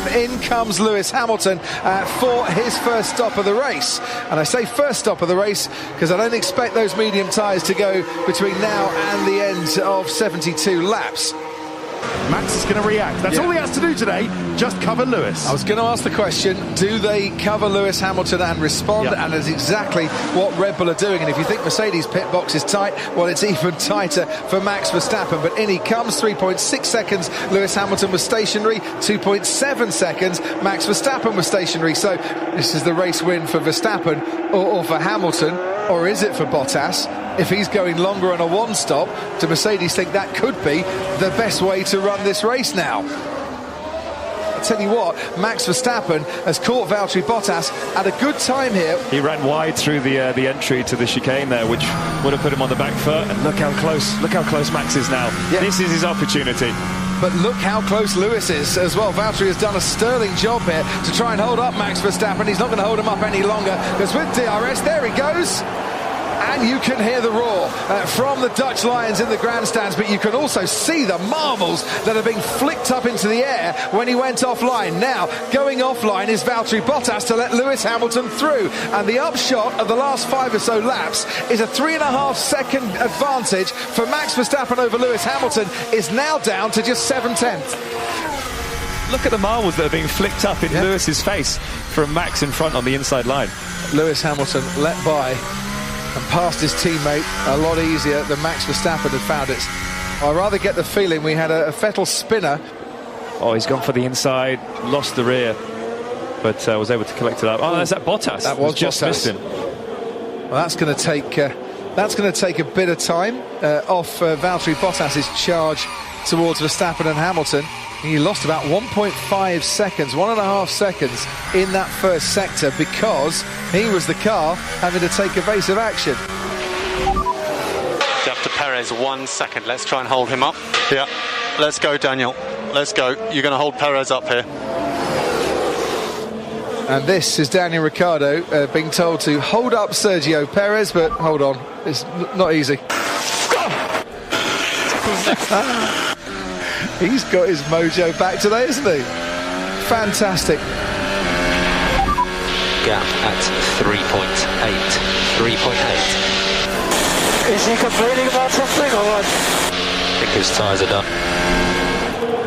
in comes Lewis Hamilton for his first stop of the race. And I say first stop of the race because I don't expect those medium tyres to go between now and the end of 72 laps. Max is going to react. That's all he has to do today. Just cover Lewis. I was going to ask the question, do they cover Lewis Hamilton and respond? And that's exactly what Red Bull are doing. And if you think Mercedes pit box is tight, well, it's even tighter for Max Verstappen. But in he comes, 3.6 seconds. Lewis Hamilton was stationary. 2.7 seconds. Max Verstappen was stationary. So this is the race win for Verstappen or for Hamilton. Or is it for Bottas? If he's going longer on a one-stop, do Mercedes think that could be the best way to run this race now? I'll tell you what, Max Verstappen has caught Valtteri Bottas at a good time here. He ran wide through the entry to the chicane there, which would have put him on the back foot. And look how close Max is now. Yeah. This is his opportunity. But look how close Lewis is as well. Valtteri has done a sterling job here to try and hold up Max Verstappen. He's not going to hold him up any longer, because with DRS, there he goes. And you can hear the roar from the Dutch Lions in the grandstands, but you can also see the marbles that are being flicked up into the air when he went offline. Now, going offline is Valtteri Bottas to let Lewis Hamilton through. And the upshot of the last 5 or so laps is a 3.5 second advantage for Max Verstappen over Lewis Hamilton is now down to just 7/10. Look at the marbles that are being flicked up in Lewis's face from Max in front on the inside line. Lewis Hamilton let by and passed his teammate a lot easier than Max Verstappen had found it. I rather get the feeling we had a Vettel spinner. Oh, he's gone for the inside, lost the rear, but was able to collect it up. Oh, there's that Bottas. That was just Bottas. missed him. Well, that's going to take a bit of time off Valtteri Bottas's charge towards Verstappen and Hamilton. He lost about 1.5 seconds, 1.5 seconds in that first sector because he was the car having to take evasive action. Up to Perez, 1 second. Let's try and hold him up. Yeah, let's go, Daniel. Let's go. You're going to hold Perez up here. And this is Daniel Ricciardo being told to hold up Sergio Perez, but hold on, it's not easy. He's got his mojo back today, isn't he? Fantastic. Gap at 3.8. 3.8. Is he complaining about something or what? I think his tyres are done.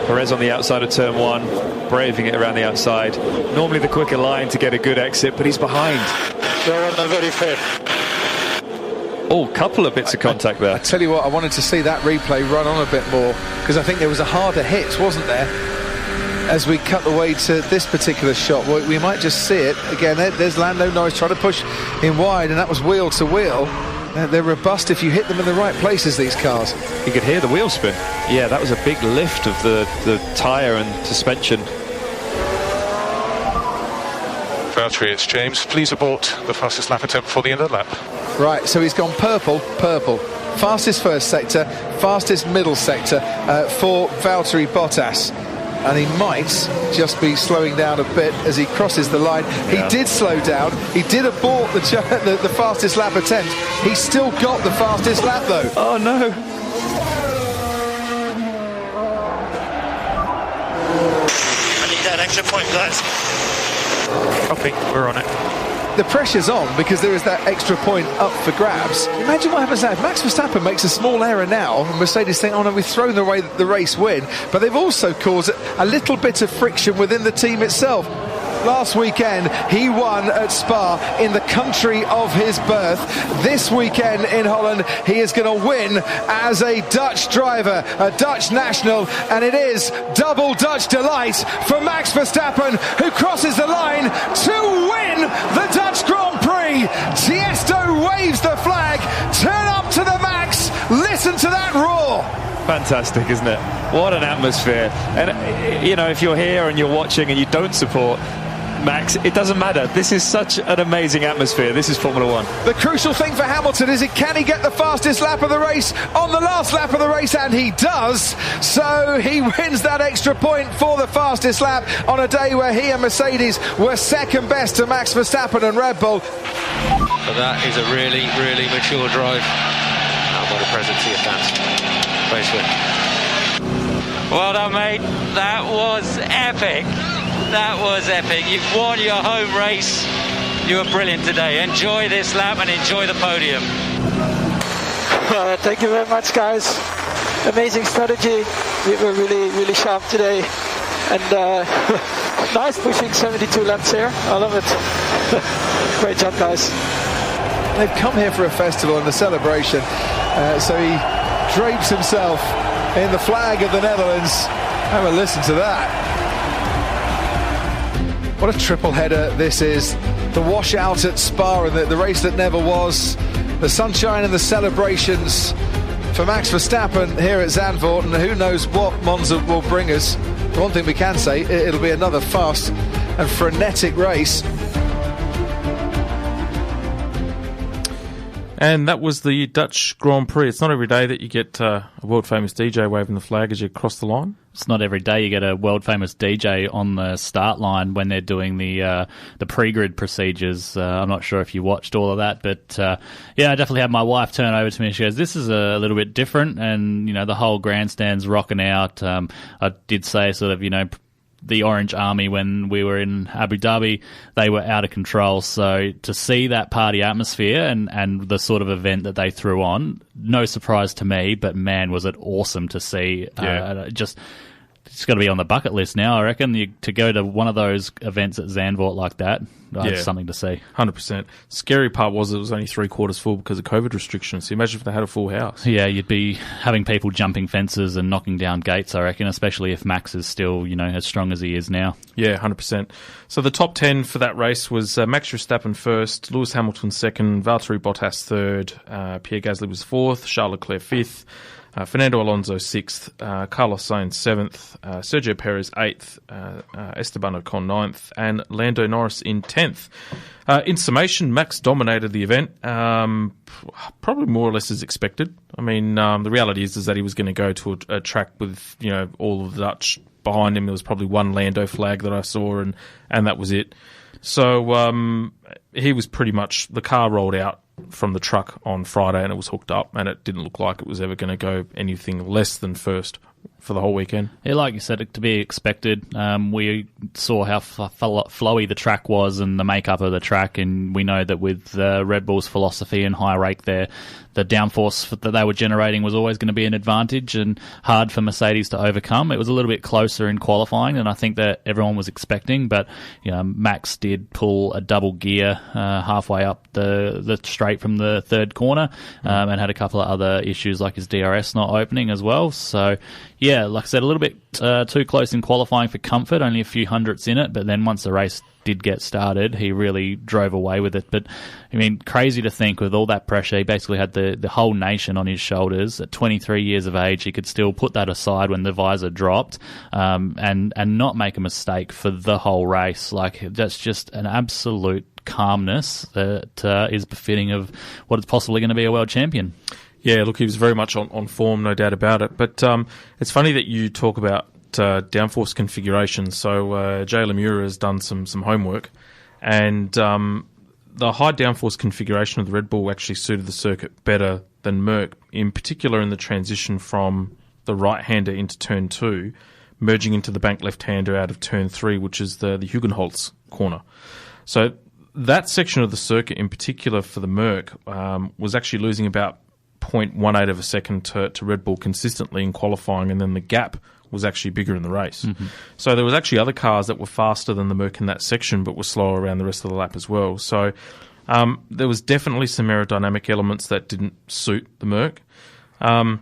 Perez on the outside of turn 1, braving it around the outside. Normally the quicker line to get a good exit, but he's behind. They're on the very fair. Oh, couple of bits of contact there. I tell you what, I wanted to see that replay run on a bit more, because I think there was a harder hit, wasn't there? As we cut away to this particular shot, we might just see it again. There's Lando Norris trying to push him wide, and that was wheel to wheel. They're robust if you hit them in the right places, these cars. You could hear the wheel spin. Yeah, that was a big lift of the tyre and suspension. Valtteri, it's James. Please abort the fastest lap attempt before the end of the lap. Right, so he's gone purple. Fastest first sector, fastest middle sector for Valtteri Bottas. And he might just be slowing down a bit as he crosses the line. Yeah. He did slow down. He did abort the fastest lap attempt. He's still got the fastest lap, though. Oh, no. I need that extra point, guys. Copy, we're on it. The pressure's on because there is that extra point up for grabs. Imagine what happens now. If Max Verstappen makes a small error now, and Mercedes think, oh no, we've thrown away the race win, but they've also caused a little bit of friction within the team itself. Last weekend, he won at Spa in the country of his birth. This weekend in Holland, he is going to win as a Dutch driver, a Dutch national, and it is double Dutch delight for Max Verstappen, who crosses the line to win the Dutch Grand Prix. Tiesto waves the flag. Turn up to the max. Listen to that roar. Fantastic, isn't it? What an atmosphere. And, you know, if you're here and you're watching and you don't support Max, it doesn't matter. This is such an amazing atmosphere. This is Formula One. The crucial thing for Hamilton is can he get the fastest lap of the race on the last lap of the race, and he does. So he wins that extra point for the fastest lap on a day where he and Mercedes were second best to Max Verstappen and Red Bull. But that is a really, really mature drive. And what a present to your fans. Race win. Well done, mate. That was epic. That was epic. You've won your home race. You were brilliant today. Enjoy this lap and enjoy the podium. Thank you very much, guys. Amazing strategy. We were really, really sharp today. And nice pushing 72 laps here. I love it. Great job, guys. They've come here for a festival and a celebration. So he drapes himself in the flag of the Netherlands. Have a listen to that. What a triple header this is. The washout at Spa and the race that never was. The sunshine and the celebrations for Max Verstappen here at Zandvoort, and who knows what Monza will bring us. One thing we can say, it'll be another fast and frenetic race. And that was the Dutch Grand Prix. It's not every day that you get a world-famous DJ waving the flag as you cross the line. It's not every day you get a world-famous DJ on the start line when they're doing the pre-grid procedures. I'm not sure if you watched all of that, but yeah, I definitely had my wife turn over to me and she goes, this is a little bit different, and, you know, the whole grandstand's rocking out. I did say sort of, you know, the Orange Army when we were in Abu Dhabi, they were out of control. So to see that party atmosphere and the sort of event that they threw on, no surprise to me, but man, was it awesome to see. Yeah. It's got to be on the bucket list now, I reckon, to go to one of those events at Zandvoort like that. It's something to see. 100%. Scary part was it was only 3/4 full because of COVID restrictions. So imagine if they had a full house. Yeah, you'd be having people jumping fences and knocking down gates, I reckon, especially if Max is still, you know, as strong as he is now. Yeah, 100%. So the top 10 for that race was Max Verstappen first, Lewis Hamilton second, Valtteri Bottas third, Pierre Gasly was fourth, Charles Leclerc fifth, Fernando Alonso 6th, Carlos Sainz 7th, Sergio Perez 8th, Esteban Ocon 9th, and Lando Norris in 10th. In summation, Max dominated the event, probably more or less as expected. I mean, the reality is that he was going to go to a track with, you know, all of the Dutch behind him. There was probably one Lando flag that I saw, and that was it. So he was pretty much, the car rolled out from the truck on Friday and it was hooked up, and it didn't look like it was ever going to go anything less than first for the whole weekend. Yeah, like you said, to be expected. We saw how flowy the track was and the makeup of the track, and we know that with Red Bull's philosophy and high rake there, the downforce that they were generating was always going to be an advantage and hard for Mercedes to overcome. It was a little bit closer in qualifying than I think that everyone was expecting, but you know, Max did pull a double gear halfway up the straight from the third corner, and had a couple of other issues like his DRS not opening as well. So yeah, like I said, a little bit too close in qualifying for comfort, only a few hundredths in it, but then once the race did get started, he really drove away with it. But I mean, crazy to think with all that pressure, he basically had the whole nation on his shoulders. At 23 years of age, he could still put that aside when the visor dropped, and not make a mistake for the whole race. Like, that's just an absolute calmness that is befitting of what is possibly going to be a world champion. Yeah, look, he was very much on form, no doubt about it. But it's funny that you talk about downforce configuration. So Jay Lemura has done some homework, and the high downforce configuration of the Red Bull actually suited the circuit better than Merc, in particular in the transition from the right-hander into turn 2, merging into the bank left-hander out of turn 3, which is the Hugenholtz corner. So that section of the circuit in particular for the Merc was actually losing about 0.18 of a second to Red Bull consistently in qualifying, and then the gap was actually bigger in the race. Mm-hmm. So there was actually other cars that were faster than the Merc in that section, but were slower around the rest of the lap as well. So there was definitely some aerodynamic elements that didn't suit the Merc. And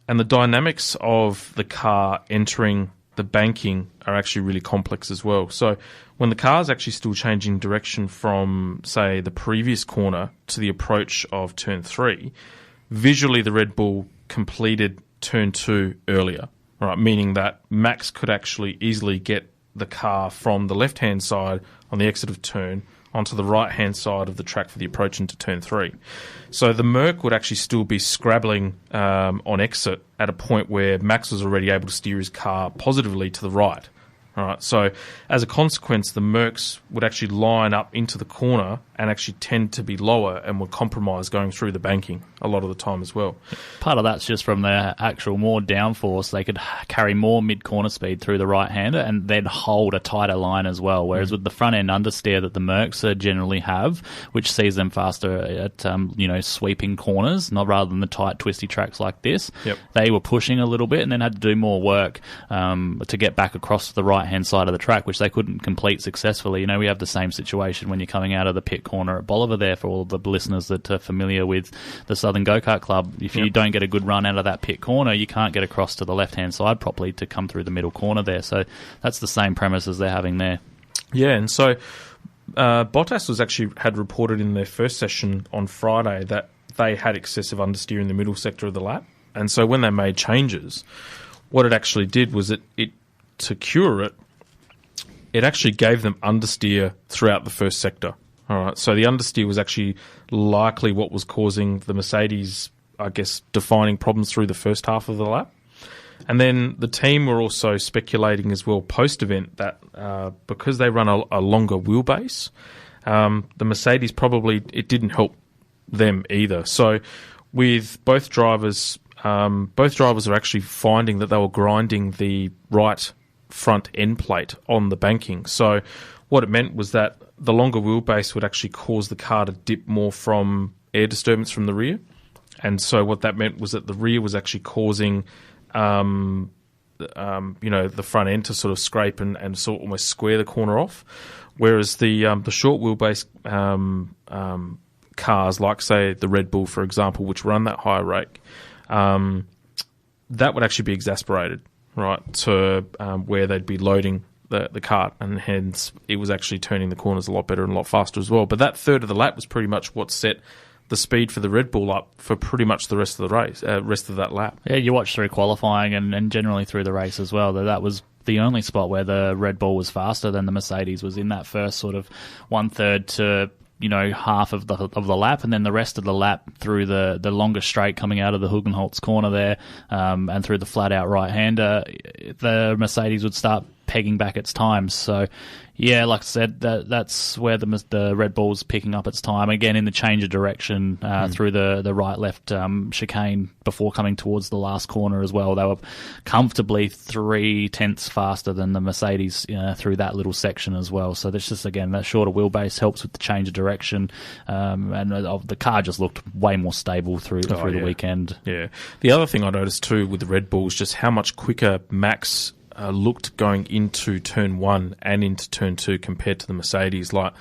the dynamics of the car entering the banking are actually really complex as well. So when the car is actually still changing direction from, say, the previous corner to the approach of turn 3, visually the Red Bull completed turn 2 earlier. Right, meaning that Max could actually easily get the car from the left-hand side on the exit of turn onto the right-hand side of the track for the approach into turn 3. So the Merc would actually still be scrabbling on exit at a point where Max was already able to steer his car positively to the right All right, so as a consequence, the Mercs would actually line up into the corner and actually tend to be lower and would compromise going through the banking a lot of the time as well. Part of that's just from their actual more downforce. They could carry more mid-corner speed through the right-hander and then hold a tighter line as well, whereas with the front-end understeer that the Mercs generally have, which sees them faster at sweeping corners, not rather than the tight, twisty tracks like this, they were pushing a little bit and then had to do more work to get back across the right-hand side of the track, which they couldn't complete successfully. You know, we have the same situation when you're coming out of the pit corner at Bolivar there, for all of the listeners that are familiar with the Southern Go-Kart Club. If you don't get a good run out of that pit corner, you can't get across to the left-hand side properly to come through the middle corner there. So that's the same premise as they're having there. Yeah, and so Bottas had reported in their first session on Friday that they had excessive understeer in the middle sector of the lap. And so when they made changes, what it actually did was to cure it, it actually gave them understeer throughout the first sector. All right, so the understeer was actually likely what was causing the Mercedes, I guess, defining problems through the first half of the lap. And then the team were also speculating as well post-event that because they run a longer wheelbase, the Mercedes it didn't help them either. So with both drivers are actually finding that they were grinding the right front end plate on the banking. So what it meant was that the longer wheelbase would actually cause the car to dip more from air disturbance from the rear. And so what that meant was that the rear was actually causing the front end to sort of scrape and sort of almost square the corner off. Whereas the short wheelbase cars, like say the Red Bull, for example, which run that higher rake, that would actually be exasperated, right, to where they'd be loading the cart, and hence it was actually turning the corners a lot better and a lot faster as well. But that third of the lap was pretty much what set the speed for the Red Bull up for pretty much the rest of the race, rest of that lap. Yeah, you watch through qualifying and generally through the race as well, that was the only spot where the Red Bull was faster than the Mercedes, was in that first sort of 1/3 to half of the lap, and then the rest of the lap through the longer straight coming out of the Hugenholtz corner there, and through the flat out right hander, the Mercedes would start pegging back its time. So yeah, like I said, that's where the Red Bull's picking up its time again in the change of direction through the right left chicane before coming towards the last corner as well. They were comfortably 0.3 faster than the Mercedes through that little section as well. So that's just, again, that shorter wheelbase helps with the change of direction, and the car just looked way more stable through the weekend. Yeah. The other thing I noticed too with the Red Bull is just how much quicker Max looked going into turn 1 and into turn 2 compared to the Mercedes. Like,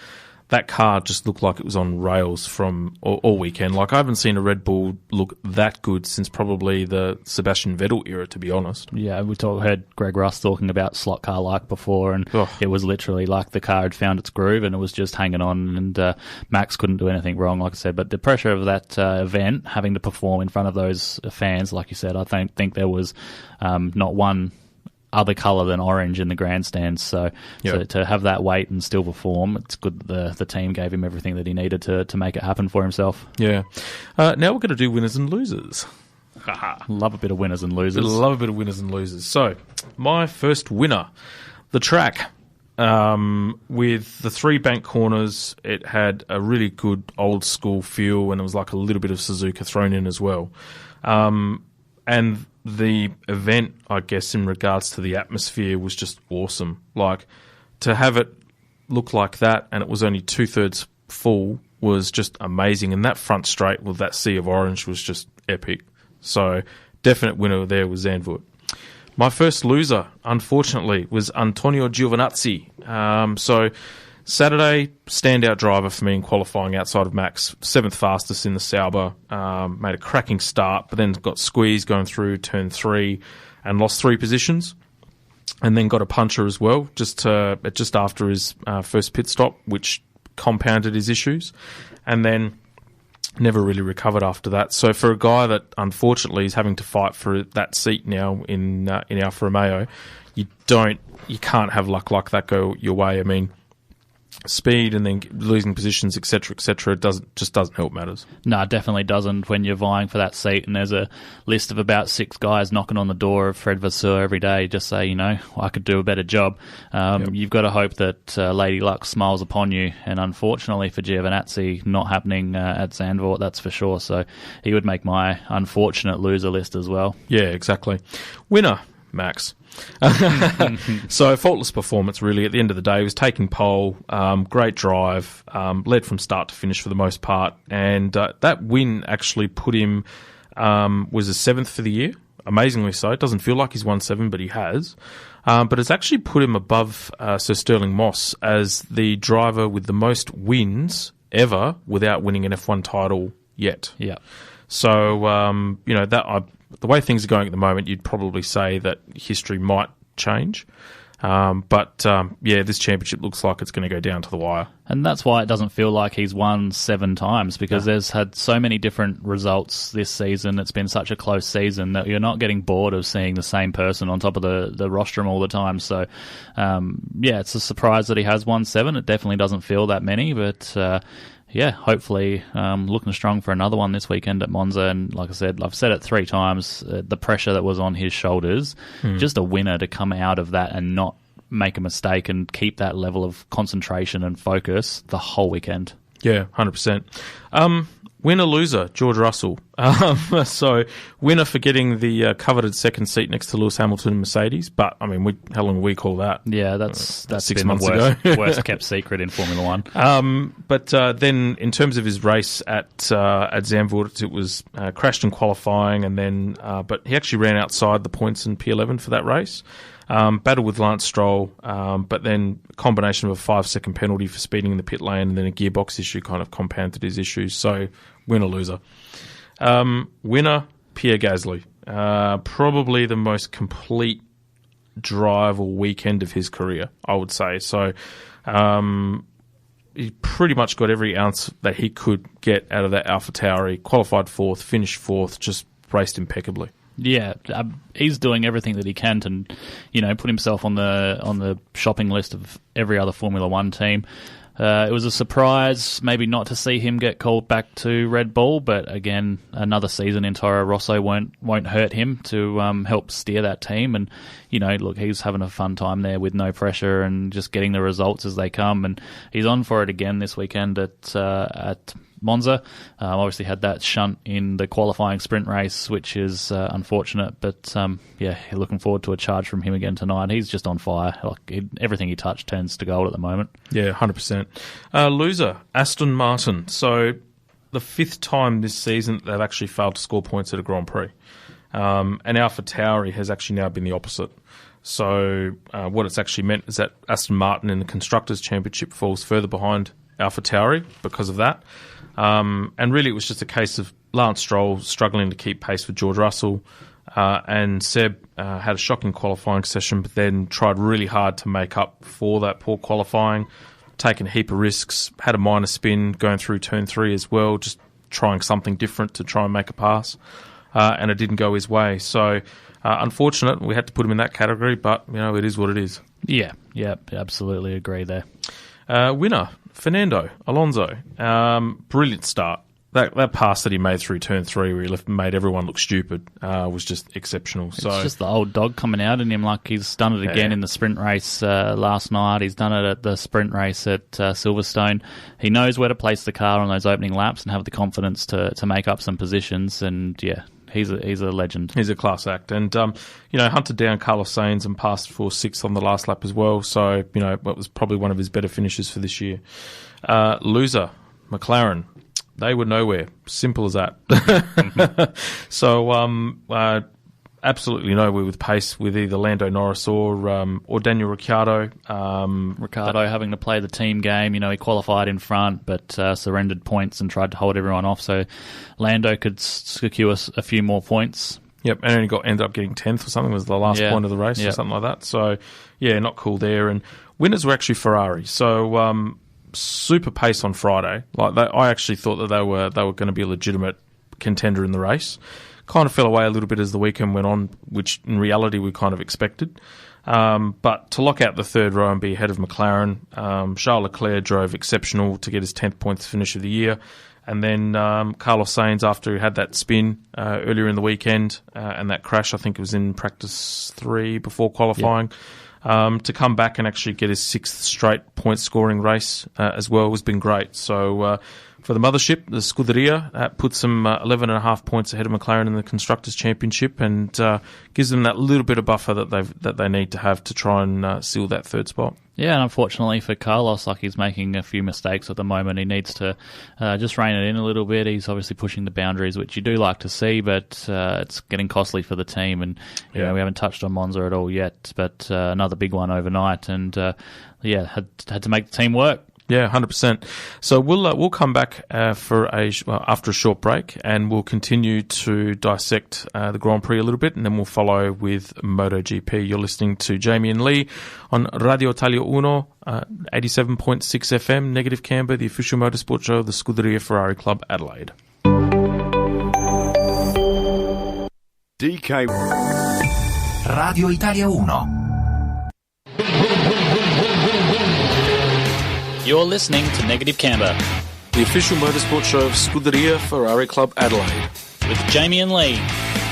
that car just looked like it was on rails from all weekend. Like, I haven't seen a Red Bull look that good since probably the Sebastian Vettel era, to be honest. Yeah, we heard Greg Russ talking about slot car like before, and it was literally like the car had found its groove and it was just hanging on, and Max couldn't do anything wrong, like I said. But the pressure of that event, having to perform in front of those fans, like you said, I think there was not one other colour than orange in the grandstands, so to have that weight and still perform, it's good that the team gave him everything that he needed to make it happen for himself. Yeah. Now we're going to do winners and losers. Love a bit of winners and losers. Love a bit of winners and losers. So, my first winner, the track. With the 3 bank corners, it had a really good old school feel, and it was like a little bit of Suzuka thrown in as well. And the event, I guess, in regards to the atmosphere was just awesome. Like, to have it look like that and it was only 2/3 full was just amazing. And that front straight with that sea of orange was just epic. So, definite winner there was Zandvoort. My first loser, unfortunately, was Antonio Giovinazzi. So, Saturday, standout driver for me in qualifying outside of Max. 7th fastest in the Sauber. Made a cracking start, but then got squeezed going through turn 3 and lost 3 positions. And then got a puncher as well, just after his first pit stop, which compounded his issues. And then never really recovered after that. So for a guy that unfortunately is having to fight for that seat now in Alfa Romeo, you can't have luck like that go your way. I mean, speed and then losing positions, etc., doesn't help matters. No, it definitely doesn't when you're vying for that seat and there's a list of about 6 guys knocking on the door of Fred Vasseur every day. Just say, I could do a better job. You've got to hope that Lady Luck smiles upon you, and unfortunately for Giovinazzi, not happening at Zandvoort, that's for sure. So he would make my unfortunate loser list as well. Yeah, exactly. Winner, Max. So faultless performance really at the end of the day. He was taking pole, great drive, led from start to finish for the most part, and that win actually put him was his 7th for the year, amazingly so. It doesn't feel like he's won 7, but he has. But it's actually put him above Sir Sterling Moss as the driver with the most wins ever without winning an F1 title yet. Yeah. So the way things are going at the moment, you'd probably say that history might change. But this championship looks like it's going to go down to the wire. And that's why it doesn't feel like he's won 7 times, because there's had so many different results this season. It's been such a close season that you're not getting bored of seeing the same person on top of the rostrum all the time. So, it's a surprise that he has won 7. It definitely doesn't feel that many, but... hopefully looking strong for another one this weekend at Monza. And like I said, I've said it 3 times, the pressure that was on his shoulders, just a winner to come out of that and not make a mistake and keep that level of concentration and focus the whole weekend. Yeah, 100%. Winner, loser, George Russell. So, winner for getting the coveted second seat next to Lewis Hamilton and Mercedes. But, how long do we call that? Yeah, that's 6 been months the ago. worst kept secret in Formula 1. But then, in terms of his race at Zandvoort, it was crashed in qualifying, and then but he actually ran outside the points in P11 for that race. Battle with Lance Stroll, but then a combination of a 5-second penalty for speeding in the pit lane and then a gearbox issue kind of compounded his issues. So, winner, loser. Winner, Pierre Gasly. Probably the most complete drive or weekend of his career, I would say. So, he pretty much got every ounce that he could get out of that AlphaTauri. Qualified 4th, finished 4th, just raced impeccably. Yeah, he's doing everything that he can to, put himself on the shopping list of every other Formula 1 team. It was a surprise, maybe not to see him get called back to Red Bull, but again, another season in Toro Rosso won't hurt him to help steer that team. And look, he's having a fun time there with no pressure and just getting the results as they come. And he's on for it again this weekend at Monza. Obviously had that shunt in the qualifying sprint race, which is unfortunate, but looking forward to a charge from him again tonight. He's just on fire. Everything he touched turns to gold at the moment. Yeah, 100%. Loser, Aston Martin. So the 5th time this season they've actually failed to score points at a Grand Prix. And AlphaTauri has actually now been the opposite. So what it's actually meant is that Aston Martin in the Constructors' Championship falls further behind AlphaTauri because of that. And really it was just a case of Lance Stroll struggling to keep pace with George Russell, and Seb had a shocking qualifying session, but then tried really hard to make up for that poor qualifying, taking a heap of risks, had a minor spin going through turn 3 as well, just trying something different to try and make a pass, and it didn't go his way. So unfortunate, we had to put him in that category, but it is what it is. Yeah, absolutely agree there. Winner, Fernando Alonso. Brilliant start. That pass that he made through turn 3 where he made everyone look stupid was just exceptional. It's just the old dog coming out in him. Like he's done it again in the sprint race last night. He's done it at the sprint race at Silverstone. He knows where to place the car on those opening laps and have the confidence to make up some positions. And he's a legend. He's a class act. And, hunted down Carlos Sainz and passed for 6th on the last lap as well. So, it was probably one of his better finishes for this year. Loser, McLaren. They were nowhere. Simple as that. So, absolutely nowhere with pace with either Lando Norris or Daniel Ricciardo. Ricciardo having to play the team game. He qualified in front, but surrendered points and tried to hold everyone off. So Lando could secure a few more points. Yep, and only ended up getting 10th or something, was the last point of the race or something like that. So, not cool there. And winners were actually Ferrari. So, super pace on Friday. I actually thought that they were going to be a legitimate contender in the race. Kind of fell away a little bit as the weekend went on, which in reality we kind of expected. But to lock out the third row and be ahead of McLaren, Charles Leclerc drove exceptional to get his 10th points finish of the year. And then Carlos Sainz, after he had that spin earlier in the weekend and that crash, I think it was in practice 3 before qualifying, to come back and actually get his 6th straight point-scoring race as well has been great. So for the mothership, the Scuderia, that puts them 11.5 points ahead of McLaren in the Constructors' Championship and gives them that little bit of buffer that they need to have to try and seal that third spot. Yeah, and unfortunately for Carlos, he's making a few mistakes at the moment. He needs to just rein it in a little bit. He's obviously pushing the boundaries, which you do like to see, but it's getting costly for the team. And you know, we haven't touched on Monza at all yet, but another big one overnight, and had to make the team work. Yeah, 100%. So we'll come back after a short break, and we'll continue to dissect the Grand Prix a little bit, and then we'll follow with MotoGP. You're listening to Jamie and Lee on Radio Italia Uno, 87.6 FM, Negative Camber, the official motorsport show of the Scuderia Ferrari Club Adelaide. DK Radio Italia Uno. You're listening to Negative Camber, the official motorsport show of Scuderia Ferrari Club Adelaide, with Jamie and Lee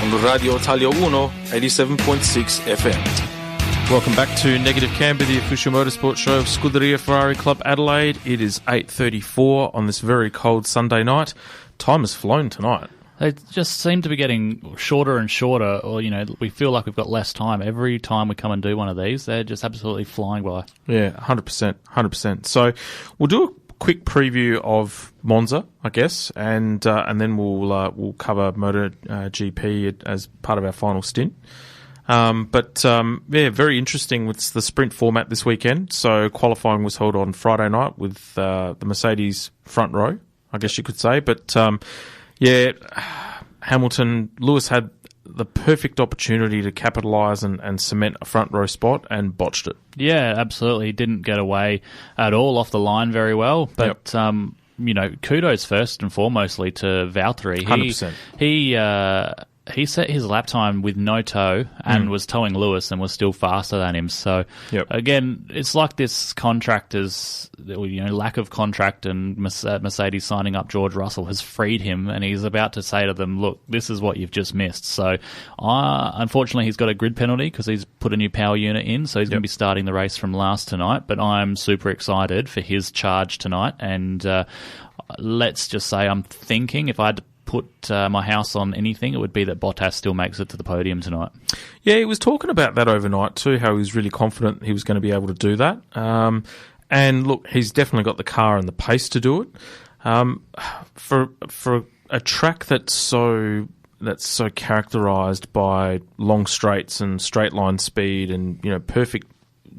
on Radio Italia Uno, 87.6 FM. Welcome back to Negative Camber, the official motorsport show of Scuderia Ferrari Club Adelaide. It is 8:34 on this very cold Sunday night. Time has flown tonight. They just seem to be getting shorter and shorter, or, we feel like we've got less time. Every time we come and do one of these, they're just absolutely flying by. Yeah, 100%. So we'll do a quick preview of Monza, I guess, and then we'll cover MotoGP as part of our final stint. Very interesting with the sprint format this weekend. So qualifying was held on Friday night with the Mercedes front row, I guess you could say, but... Lewis had the perfect opportunity to capitalise and cement a front row spot and botched it. Yeah, absolutely. He didn't get away at all off the line very well. But, kudos first and foremostly to Valtteri. 100%. He set his lap time with no toe and was towing Lewis and was still faster than him. So, again, it's like this lack of contract and Mercedes signing up George Russell has freed him, and he's about to say to them, look, this is what you've just missed. So, unfortunately, he's got a grid penalty because he's put a new power unit in, so he's going to be starting the race from last tonight. But I'm super excited for his charge tonight, and let's just say I'm thinking if I had to put my house on anything, it would be that Bottas still makes it to the podium tonight. Yeah, he was talking about that overnight too, how he was really confident he was going to be able to do that. And look, he's definitely got the car and the pace to do it. For a track that's so characterised by long straights and straight line speed and perfect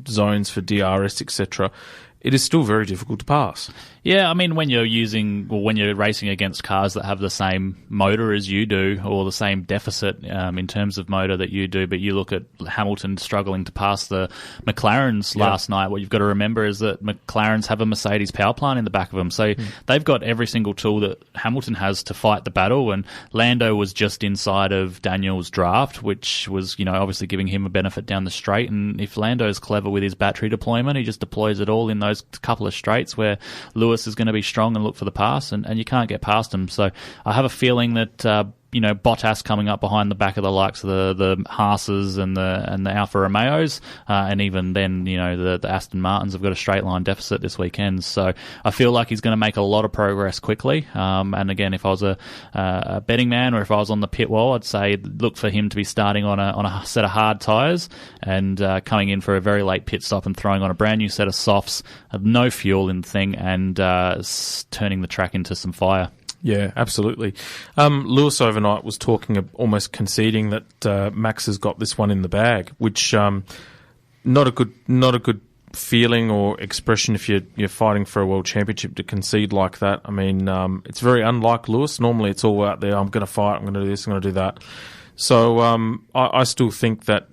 zones for DRS, etc., it is still very difficult to pass. Yeah, I mean, when you're racing against cars that have the same motor as you do, or the same deficit in terms of motor that you do, but you look at Hamilton struggling to pass the McLarens last night, what you've got to remember is that McLarens have a Mercedes power plant in the back of them. So they've got every single tool that Hamilton has to fight the battle, and Lando was just inside of Daniel's draft, which was, obviously giving him a benefit down the straight. And if Lando's clever with his battery deployment, he just deploys it all in those couple of straights where Lewis is going to be strong and look for the pass, and you can't get past him. So I have a feeling that Bottas coming up behind the back of the likes of the Haas's and the Alfa Romeos, and even then the Aston Martins have got a straight line deficit this weekend. So I feel like he's going to make a lot of progress quickly. And again, if I was a betting man, or if I was on the pit wall, I'd say look for him to be starting on a set of hard tyres and coming in for a very late pit stop and throwing on a brand new set of softs, no fuel in the thing, and turning the track into some fire. Yeah, absolutely. Lewis overnight was talking, almost conceding that Max has got this one in the bag, which not a good feeling or expression if you're fighting for a world championship to concede like that. I mean, it's very unlike Lewis. Normally, it's all out there. I'm going to fight. I'm going to do this. I'm going to do that. So I still think that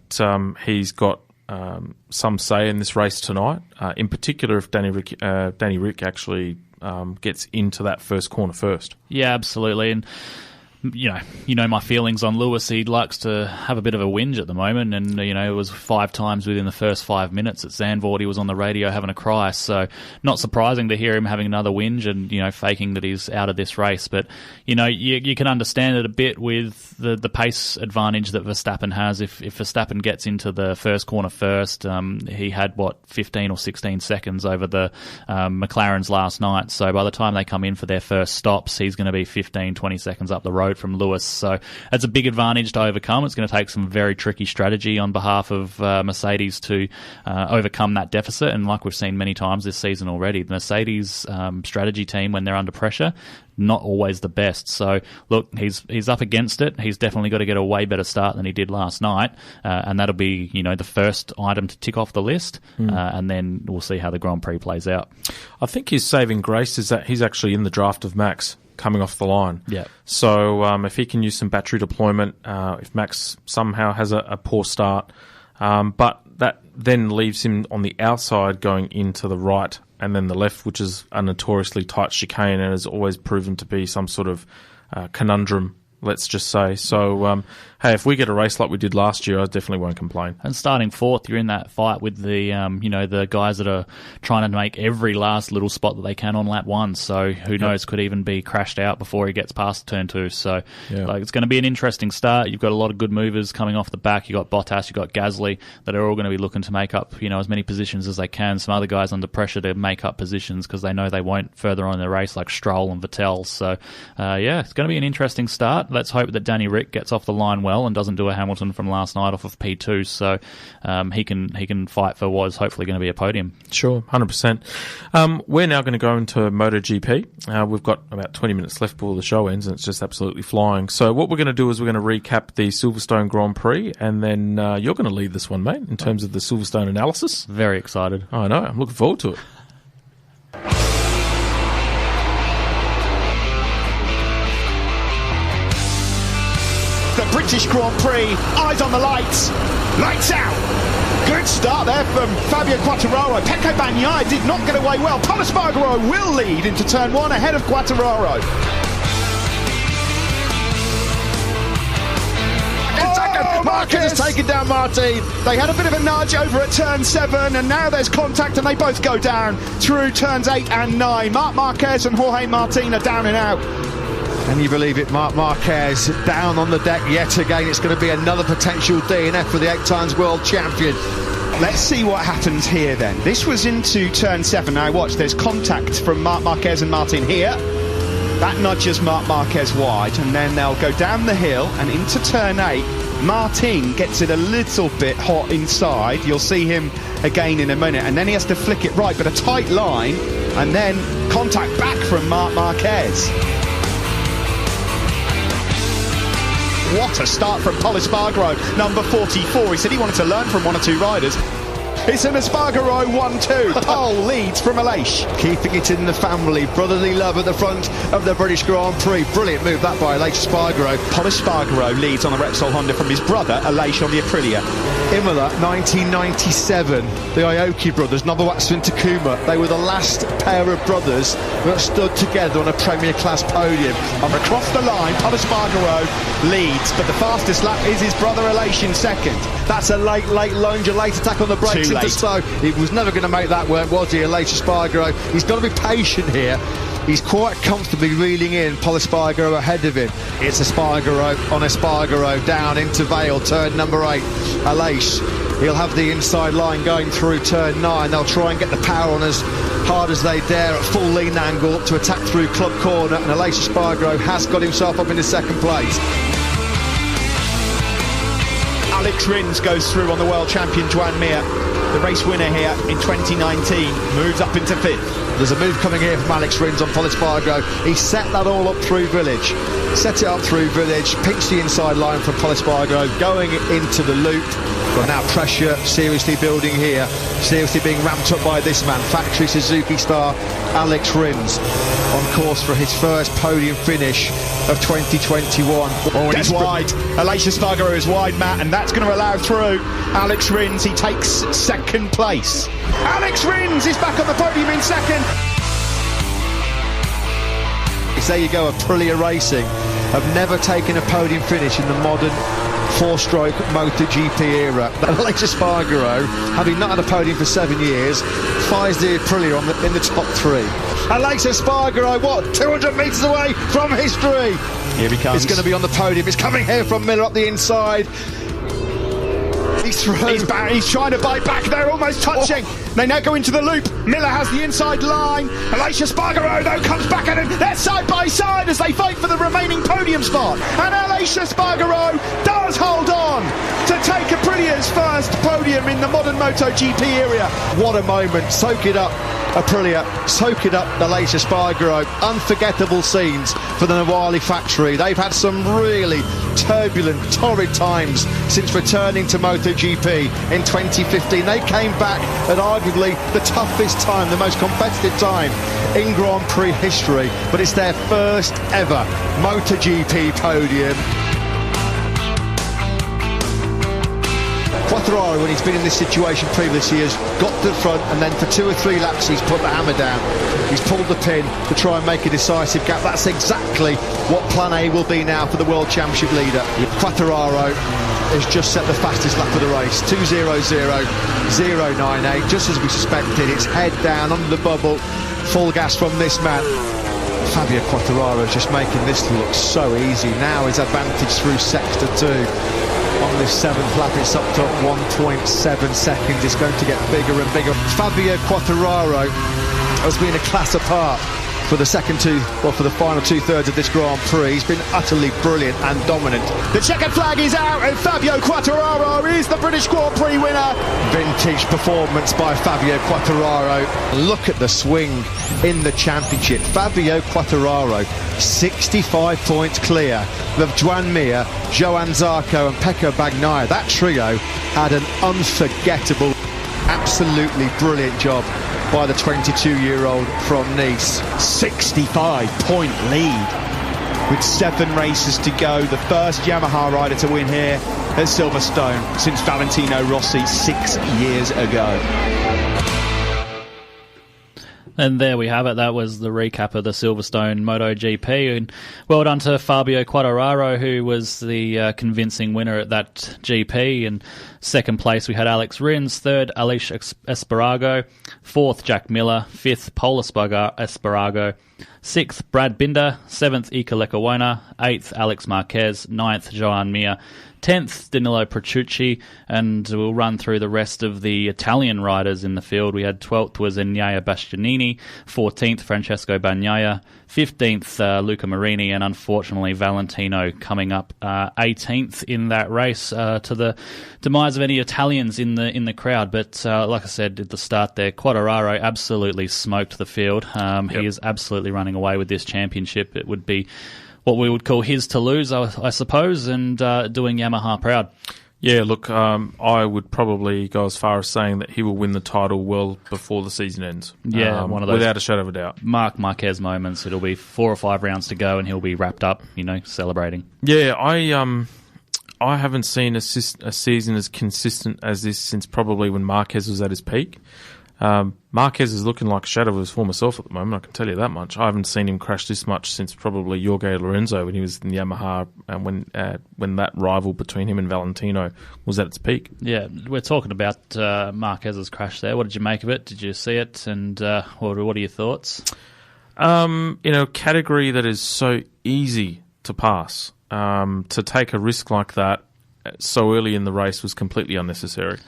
he's got some say in this race tonight. In particular, if Danny Rick actually gets into that first corner first. Yeah, absolutely. And you know my feelings on Lewis. He likes to have a bit of a whinge at the moment, and it was 5 times within the first 5 minutes at Zandvoort he was on the radio having a cry. So not surprising to hear him having another whinge and faking that he's out of this race. But you can understand it a bit with the pace advantage that Verstappen has. If Verstappen gets into the first corner first, he had 15 or 16 seconds over the McLarens last night. So by the time they come in for their first stops, he's going to be 15, 20 seconds up the road from Lewis. So that's a big advantage to overcome. It's going to take some very tricky strategy on behalf of Mercedes to overcome that deficit. And like we've seen many times this season already, the Mercedes strategy team, when they're under pressure, not always the best. So look, he's up against it. He's definitely got to get a way better start than he did last night, and that'll be the first item to tick off the list, and then we'll see how the Grand Prix plays out. I think his saving grace is that he's actually in the draft of Max coming off the line. Yeah. So if he can use some battery deployment, if Max somehow has a poor start, but that then leaves him on the outside going into the right and then the left, which is a notoriously tight chicane and has always proven to be some sort of conundrum, let's just say. So, hey, if we get a race like we did last year, I definitely won't complain. And starting fourth, you're in that fight with the, the guys that are trying to make every last little spot that they can on lap 1. So who knows, could even be crashed out before he gets past turn 2. So it's going to be an interesting start. You've got a lot of good movers coming off the back. You've got Bottas, you've got Gasly that are all going to be looking to make up, as many positions as they can. Some other guys under pressure to make up positions because they know they won't further on in the race, like Stroll and Vettel. So, it's going to be an interesting start. Let's hope that Danny Rick gets off the line well and doesn't do a Hamilton from last night off of P2, so he can fight for what is hopefully going to be a podium. Sure, 100%. We're now going to go into MotoGP. We've got about 20 minutes left before the show ends, and it's just absolutely flying. So what we're going to do is we're going to recap the Silverstone Grand Prix, and then you're going to lead this one, mate, in terms of the Silverstone analysis. Very excited. I know, I'm looking forward to it. The British Grand Prix, eyes on the lights, lights out. Good start there from Fabio Quartararo. Pecco Bagnaia did not get away well. Pol Espargaro will lead into turn 1 ahead of Quartararo. Marquez has taken down Martin. They had a bit of a nudge over at turn 7, and now there's contact and they both go down through turns 8 and 9. Marc Marquez and Jorge Martin are down and out. Can you believe it? Marc Marquez down on the deck yet again. It's going to be another potential DNF for the 8 times world champion. Let's see what happens here then. This was into turn 7. Now watch, there's contact from Marc Marquez and Martin here. That nudges Marc Marquez wide, and then they'll go down the hill and into turn 8. Martin gets it a little bit hot inside. You'll see him again in a minute, and then he has to flick it right, but a tight line, and then contact back from Marc Marquez. What a start from Pol Espargaro, number 44. He said he wanted to learn from 1 or 2 riders. It's an Espargaro 1-2. Pole leads from Aleix. Keeping it in the family. Brotherly love at the front of the British Grand Prix. Brilliant move that by Aleix Espargaro. Pol Espargaro leads on the Repsol Honda from his brother Aleix on the Aprilia. Imola 1997. The Aoki brothers, Nobuatsu and Takuma. They were the last pair of brothers that stood together on a Premier Class podium. And across the line, Pol Espargaro leads, but the fastest lap is his brother Aleix in second. That's a late lunge, a late attack on the brakes. Too late. He was never going to make that work, was he, Aleix Espargaro? He's got to be patient here. He's quite comfortably reeling in Pol Espargaro ahead of him. It's Espargaro on Espargaro down into Vale, turn number 8. Aleix, he'll have the inside line going through turn 9. They'll try and get the power on as hard as they dare at full lean angle to attack through Club Corner, and Aleix Espargaro has got himself up into second place. Alex Rins goes through on the world champion Joan Mir. The race winner here in 2019 moves up into 5th. There's a move coming here from Alex Rins on Pol Espargaro. He set that all up through Village. Set it up through Village, pinched the inside line from Pol Espargaro, going into the loop. But now pressure seriously building here, seriously being ramped up by this man, factory Suzuki star Alex Rins, on course for his first podium finish of 2021. Oh, and he's wide. Aleix Espargaro is wide, Matt, and that's going to allow through Alex Rins. He takes second place. Alex Rins is back on the podium in second. There you go, Aprilia Racing have never taken a podium finish in the modern four-stroke MotoGP era. Aleix Espargaro, having not had a podium for 7 years, flies the Aprilia in the top three. Aleix Espargaro, 200 metres away from history. Here he comes. He's going to be on the podium. It's coming here from Miller up the inside. He's through. He's trying to bite back there, almost touching. They now go into the loop. Miller has the inside line. Aleix Espargaro, though, comes back at him. They're side by side as they fight for the remaining podium spot. And Aleix Espargaro does hold on to take Aprilia's first podium in the modern MotoGP area. What a moment. Soak it up, Aprilia. Soak it up, Aleix Espargaro. Unforgettable scenes for the Nawali factory. They've had some really turbulent, torrid times since returning to MotoGP in 2015. They came back at arguably the toughest time, the most competitive time in Grand Prix history, but it's their first ever MotoGP podium. Quartararo, when he's been in this situation previously, has got to the front, and then for 2 or 3 laps he's put the hammer down. He's pulled the pin to try and make a decisive gap. That's exactly what plan A will be now for the World Championship leader. Quartararo has just set the fastest lap of the race, 2:00.098, just as we suspected. It's head down under the bubble, full gas from this man. Fabio Quartararo is just making this look so easy. Now his advantage through sector 2. On this 7th lap, it's up to 1.7 seconds. It's going to get bigger and bigger. Fabio Quartararo has been a class apart for the for the final 2/3 of this Grand Prix. He's been utterly brilliant and dominant. The checkered flag is out, and Fabio Quartararo is the British Grand Prix winner. Vintage performance by Fabio Quartararo. Look at the swing in the championship. Fabio Quartararo, 65 points clear of Joan Mir, Johan Zarco and Pecco Bagnaia. That trio had an unforgettable, absolutely brilliant job by the 22-year-old from Nice. 65-point lead with 7 races to go. The first Yamaha rider to win here at Silverstone since Valentino Rossi 6 years ago. And there we have it. That was the recap of the Silverstone MotoGP. And well done to Fabio Quartararo, who was the convincing winner at that GP. And second place, we had Alex Rins. Third, Aleix Espargaro. Fourth, Jack Miller. Fifth, Pol Espargaro. Sixth, Brad Binder. Seventh, Iker Lecuona. Eighth, Alex Marquez. Ninth, Joan Mir. 10th, Danilo Petrucci, and we'll run through the rest of the Italian riders in the field. We had 12th was Enea Bastianini, 14th, Francesco Bagnaia, 15th, Luca Marini, and unfortunately Valentino coming up 18th in that race to the demise of any Italians in the crowd. But like I said at the start there, Quartararo absolutely smoked the field. He is absolutely running away with this championship. It would be what we would call his to lose, I suppose, and doing Yamaha proud. Yeah, look, I would probably go as far as saying that he will win the title well before the season ends. Yeah, one of those, without a shadow of a doubt. Marc Marquez moments. It'll be 4 or 5 rounds to go, and he'll be wrapped up, celebrating. Yeah, I haven't seen a season as consistent as this since probably when Marquez was at his peak. Marquez is looking like a shadow of his former self at the moment, I can tell you that much. I haven't seen him crash this much since probably Jorge Lorenzo when he was in the Yamaha and when that rival between him and Valentino was at its peak. Yeah, we're talking about Marquez's crash there. What did you make of it? Did you see it? And what are your thoughts? In a category that is so easy to pass, to take a risk like that so early in the race was completely unnecessary.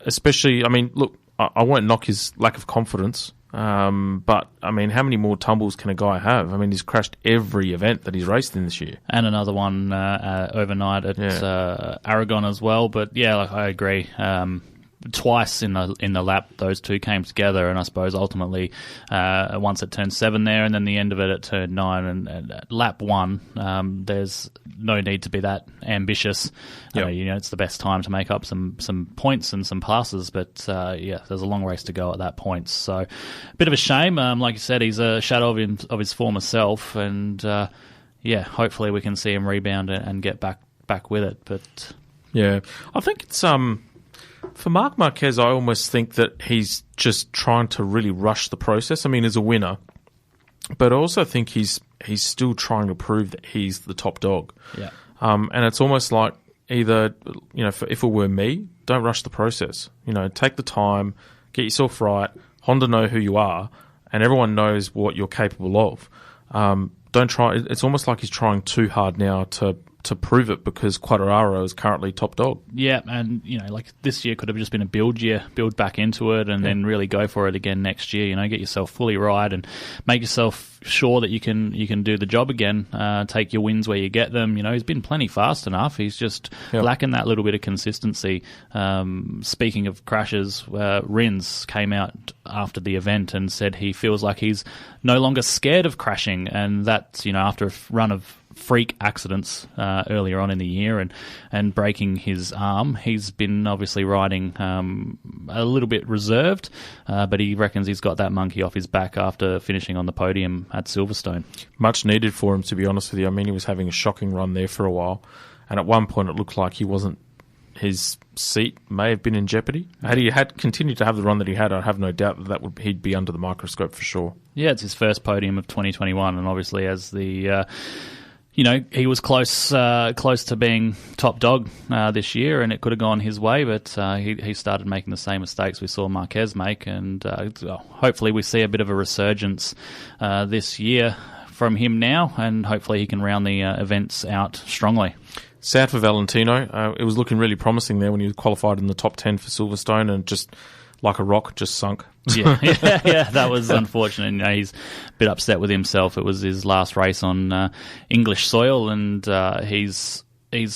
Especially, look, I won't knock his lack of confidence, but, how many more tumbles can a guy have? He's crashed every event that he's raced in this year. And another one overnight at Aragon as well. But, yeah, I agree. Twice in the lap, those two came together, and I suppose ultimately once at turn 7 there, and then the end of it at turn 9, and at lap 1, there's no need to be that ambitious. Yep. It's the best time to make up some points and some passes, but there's a long race to go at that point. So, a bit of a shame. Like you said, he's a shadow of his former self, and hopefully we can see him rebound and get back with it. But yeah, I think it's for Marc Marquez, I almost think that he's just trying to really rush the process. As a winner, but I also think he's still trying to prove that he's the top dog. Yeah. And it's almost like either, if it were me, don't rush the process. Take the time, get yourself right. Honda know who you are, and everyone knows what you're capable of. Don't try. It's almost like he's trying too hard now to prove it, because Quartararo is currently top dog. Yeah, and like this year could have just been a build year, build back into it, and then really go for it again next year. Get yourself fully right and make yourself sure that you can do the job again. Take your wins where you get them. He's been plenty fast enough. He's just lacking that little bit of consistency. Speaking of crashes, Rins came out after the event and said he feels like he's no longer scared of crashing, and that's after a run of freak accidents earlier on in the year and breaking his arm. He's been obviously riding a little bit reserved, but he reckons he's got that monkey off his back after finishing on the podium at Silverstone. Much needed for him, to be honest with you. I mean, he was having a shocking run there for a while, and at one point it looked like his seat may have been in jeopardy. Had he continued to have the run that he had, I have no doubt that he'd be under the microscope for sure. Yeah, it's his first podium of 2021, and obviously as the he was close to being top dog this year, and it could have gone his way, but he started making the same mistakes we saw Marquez make, and hopefully we see a bit of a resurgence this year from him now, and hopefully he can round the events out strongly. Sad for Valentino. It was looking really promising there when he qualified in the top 10 for Silverstone, and just like a rock, just sunk. Yeah, that was unfortunate. He's a bit upset with himself. It was his last race on English soil, and he's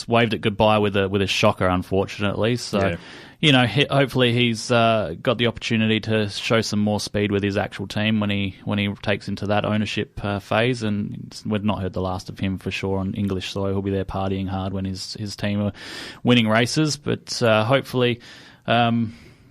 waved it goodbye with a shocker, unfortunately. So, hopefully he's got the opportunity to show some more speed with his actual team when he takes into that ownership phase. And we've not heard the last of him for sure on English soil. He'll be there partying hard when his team are winning races, but hopefully.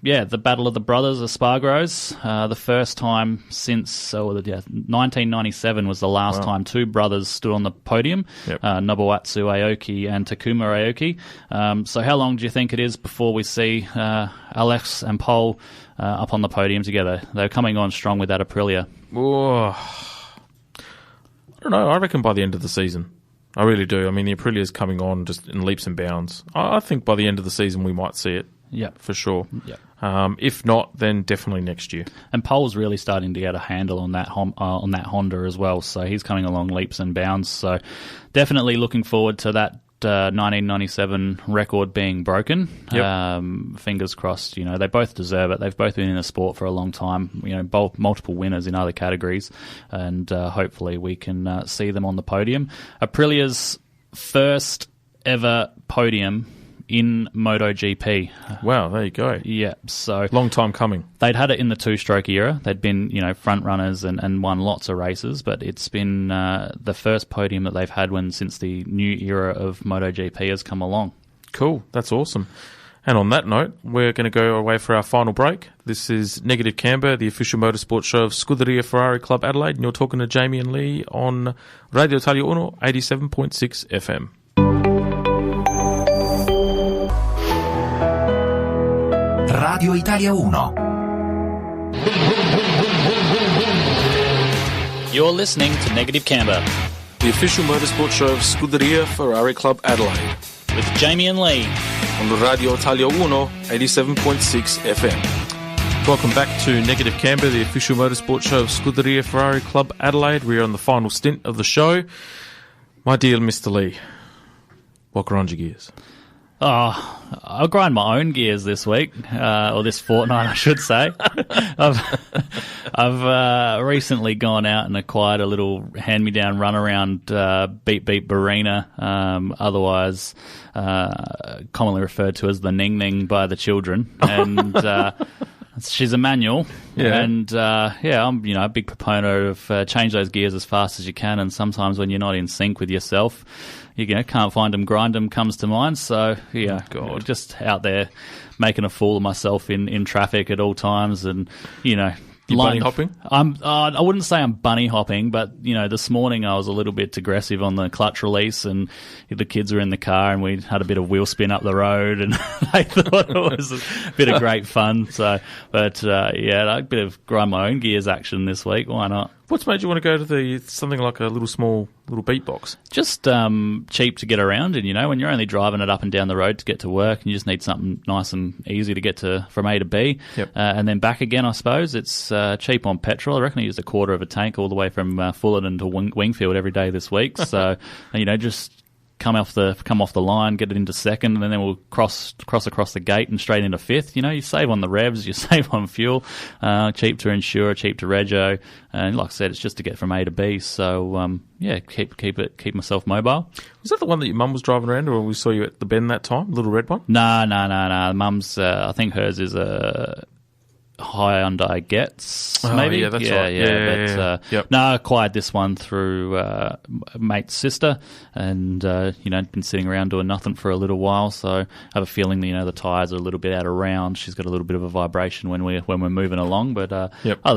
The Battle of the Brothers, Espargaros, the first time since 1997 was the last time two brothers stood on the podium, Nobuatsu Aoki and Takuma Aoki. So how long do you think it is before we see Alex and Pol up on the podium together? They're coming on strong with that Aprilia. I don't know. I reckon by the end of the season. I really do. I mean, the Aprilia is coming on just in leaps and bounds. I think by the end of the season we might see it. Yeah, for sure. Yeah. If not, then definitely next year. And Pol's really starting to get a handle on that Honda as well. So he's coming along leaps and bounds. So definitely looking forward to that 1997 record being broken. Yep. Fingers crossed. They both deserve it. They've both been in the sport for a long time. Both multiple winners in other categories, and hopefully we can see them on the podium. Aprilia's first ever podium in MotoGP. Wow, there you go. Yeah, so long time coming. They'd had it in the two-stroke era. They'd been, front runners and won lots of races, but it's been the first podium that they've had since the new era of MotoGP has come along. Cool, that's awesome. And on that note, we're going to go away for our final break. This is Negative Camber, the official motorsport show of Scuderia Ferrari Club Adelaide, and you're talking to Jamie and Lee on Radio Italia 1, 87.6 FM. Radio Italia 1. You're listening to Negative Camber, the official motorsport show of Scuderia Ferrari Club Adelaide, with Jamie and Lee on Radio Italia 1, 87.6 FM. Welcome back to Negative Camber, the official motorsport show of Scuderia Ferrari Club Adelaide. We're on the final stint of the show. My dear Mr. Lee, what grinds your gears? I'll grind my own gears this week, or this fortnight, I should say. I've recently gone out and acquired a little hand-me-down runaround Beep Beep Barina, otherwise commonly referred to as the Ning Ning by the children, and she's a manual. And I'm a big proponent of change those gears as fast as you can, and sometimes when you're not in sync with yourself, you can't find them, grind them comes to mind. So just out there making a fool of myself in traffic at all times, and You bunny hopping? I wouldn't say I'm bunny hopping, but this morning I was a little bit aggressive on the clutch release, and the kids were in the car, and we had a bit of wheel spin up the road, and they thought it was a bit of great fun. So, but a bit of grind my own gears action this week. Why not? What's made you want to go to something like a little beatbox? Just cheap to get around, and when you're only driving it up and down the road to get to work, and you just need something nice and easy to get to from A to B, and then back again. I suppose it's cheap on petrol. I reckon I used a quarter of a tank all the way from Fullerton to Wingfield every day this week. So just come off the line, get it into second, and then we'll cross across the gate and straight into fifth. You save on the revs, you save on fuel, cheap to insure, cheap to rego, and like I said, it's just to get from A to B. So keep myself mobile. Was that the one that your mum was driving around, or we saw you at the bend that time, little red one? No. Mum's, I think hers is a Hyundai Getz, maybe. Yeah, that's right. But no, acquired this one through mate's sister, and been sitting around doing nothing for a little while. So I have a feeling the tyres are a little bit out of round. She's got a little bit of a vibration when we're moving along. But other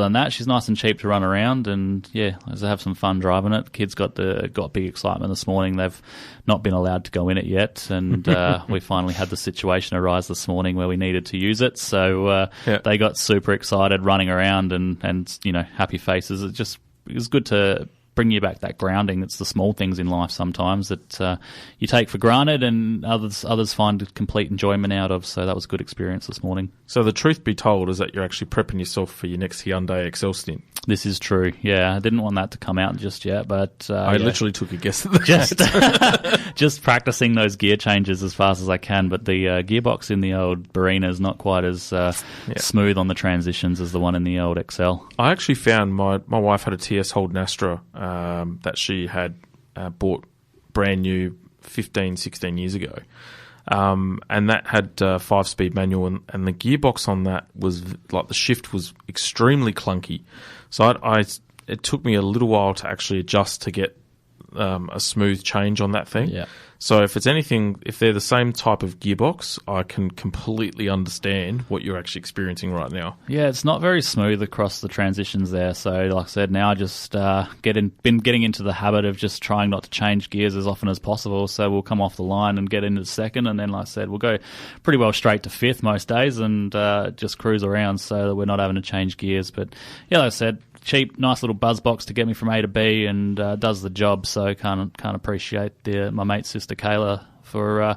than that, she's nice and cheap to run around, and I have some fun driving it. Kids got big excitement this morning. They've not been allowed to go in it yet, and we finally had the situation arise this morning where we needed to use it. So they got super excited running around and happy faces. It was good to bring you back that grounding. It's the small things in life sometimes that you take for granted and others find complete enjoyment out of. So that was a good experience this morning. So the truth be told is that you're actually prepping yourself for your next Hyundai Excel stint. This is true. Yeah, I didn't want that to come out just yet, but I literally took a guess at the just practicing those gear changes as fast as I can. But the gearbox in the old Barina is not quite as smooth on the transitions as the one in the old Excel. I actually found my wife had a TS Holden Astra that she had bought brand new 15, 16 years ago. And that had 5-speed manual, and the gearbox on that was like the shift was extremely clunky. So it took me a little while to actually adjust to get a smooth change on that thing. Yeah. So if they're the same type of gearbox, I can completely understand what you're actually experiencing right now. Yeah, it's not very smooth across the transitions there. So like I said, now I just been getting into the habit of just trying not to change gears as often as possible. So we'll come off the line and get into second, and then like I said, we'll go pretty well straight to fifth most days and just cruise around so that we're not having to change gears. But yeah, like I said, cheap, nice little buzz box to get me from A to B, and does the job. So can't appreciate my mate's sister Kayla for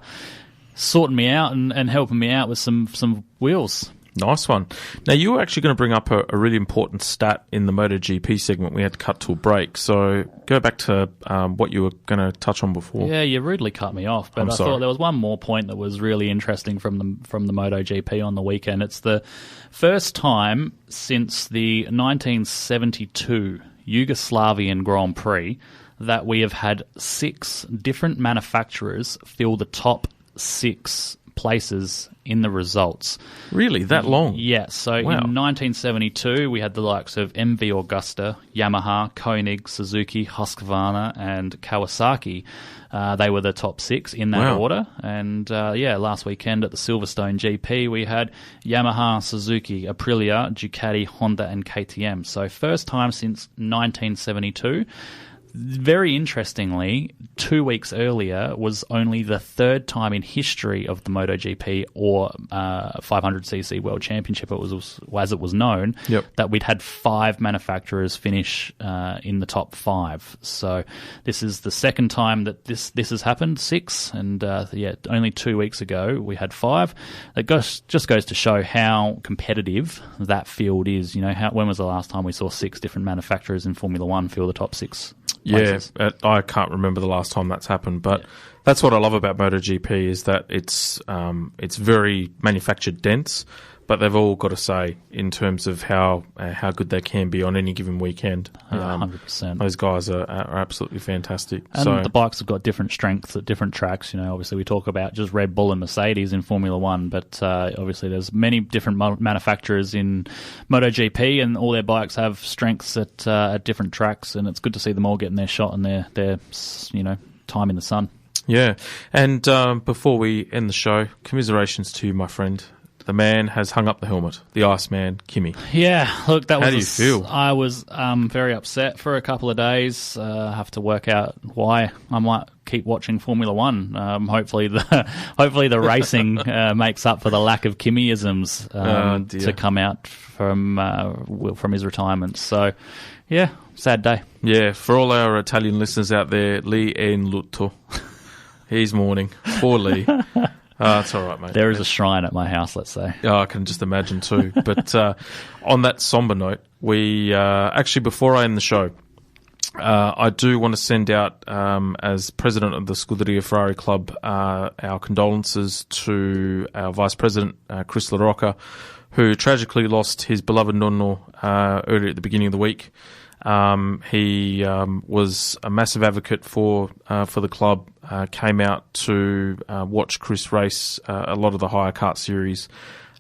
sorting me out and helping me out with some wheels. Nice one. Now, you were actually going to bring up a really important stat in the MotoGP segment. We had to cut to a break. So go back to what you were going to touch on before. Yeah, you rudely cut me off. But I thought there was one more point that was really interesting from the MotoGP on the weekend. It's the first time since the 1972 Yugoslavian Grand Prix that we have had 6 different manufacturers fill the top 6 places in the results. Really? That long? Yeah. So in 1972, we had the likes of MV Augusta, Yamaha, Koenig, Suzuki, Husqvarna, and Kawasaki. They were the top 6 in that order. And last weekend at the Silverstone GP, we had Yamaha, Suzuki, Aprilia, Ducati, Honda, and KTM. So first time since 1972. Very interestingly, 2 weeks earlier was only the 3rd time in history of the MotoGP or 500cc World Championship, as it was known, that we'd had 5 manufacturers finish in the top 5. So this is the 2nd time that this has happened, 6, and only 2 weeks ago we had 5. It just goes to show how competitive that field is. When was the last time we saw 6 different manufacturers in Formula One fill the top 6? places. Yeah, I can't remember the last time that's happened, but that's what I love about MotoGP is that it's very manufactured dense, but they've all got to say in terms of how good they can be on any given weekend. 100%. Those guys are absolutely fantastic. And the bikes have got different strengths at different tracks. Obviously we talk about just Red Bull and Mercedes in Formula One, but obviously there's many different manufacturers in MotoGP, and all their bikes have strengths at different tracks, and it's good to see them all getting their shot and their time in the sun. Yeah, and before we end the show, commiserations to my friend. The man has hung up the helmet. The Iceman, Kimi. Yeah, look, that was... How do you feel? I was very upset for a couple of days. I have to work out why. I might keep watching Formula One. Hopefully the racing makes up for the lack of Kimi-isms to come out from his retirement. So, yeah, sad day. Yeah, for all our Italian listeners out there, Lee è in lutto. He's mourning. Poor Lee. It's all right, mate. There is a shrine at my house, let's say. Oh, I can just imagine too. But on that somber note, we actually, before I end the show, I do want to send out, as president of the Scuderia Ferrari Club, our condolences to our vice president, Chris LaRocca, who tragically lost his beloved nonno earlier at the beginning of the week. He was a massive advocate for the club, came out to watch Chris race a lot of the higher kart series,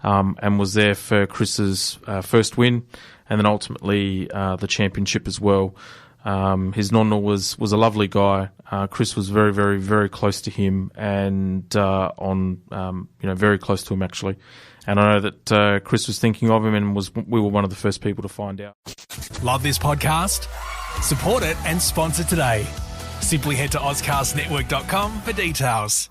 and was there for Chris's first win, and then ultimately the championship as well. His nonno was a lovely guy. Chris was very, very, very close to him, and very close to him actually. And I know that Chris was thinking of him, and we were one of the first people to find out. Love this podcast? Support it and sponsor today. Simply head to AuscastNetwork.com for details.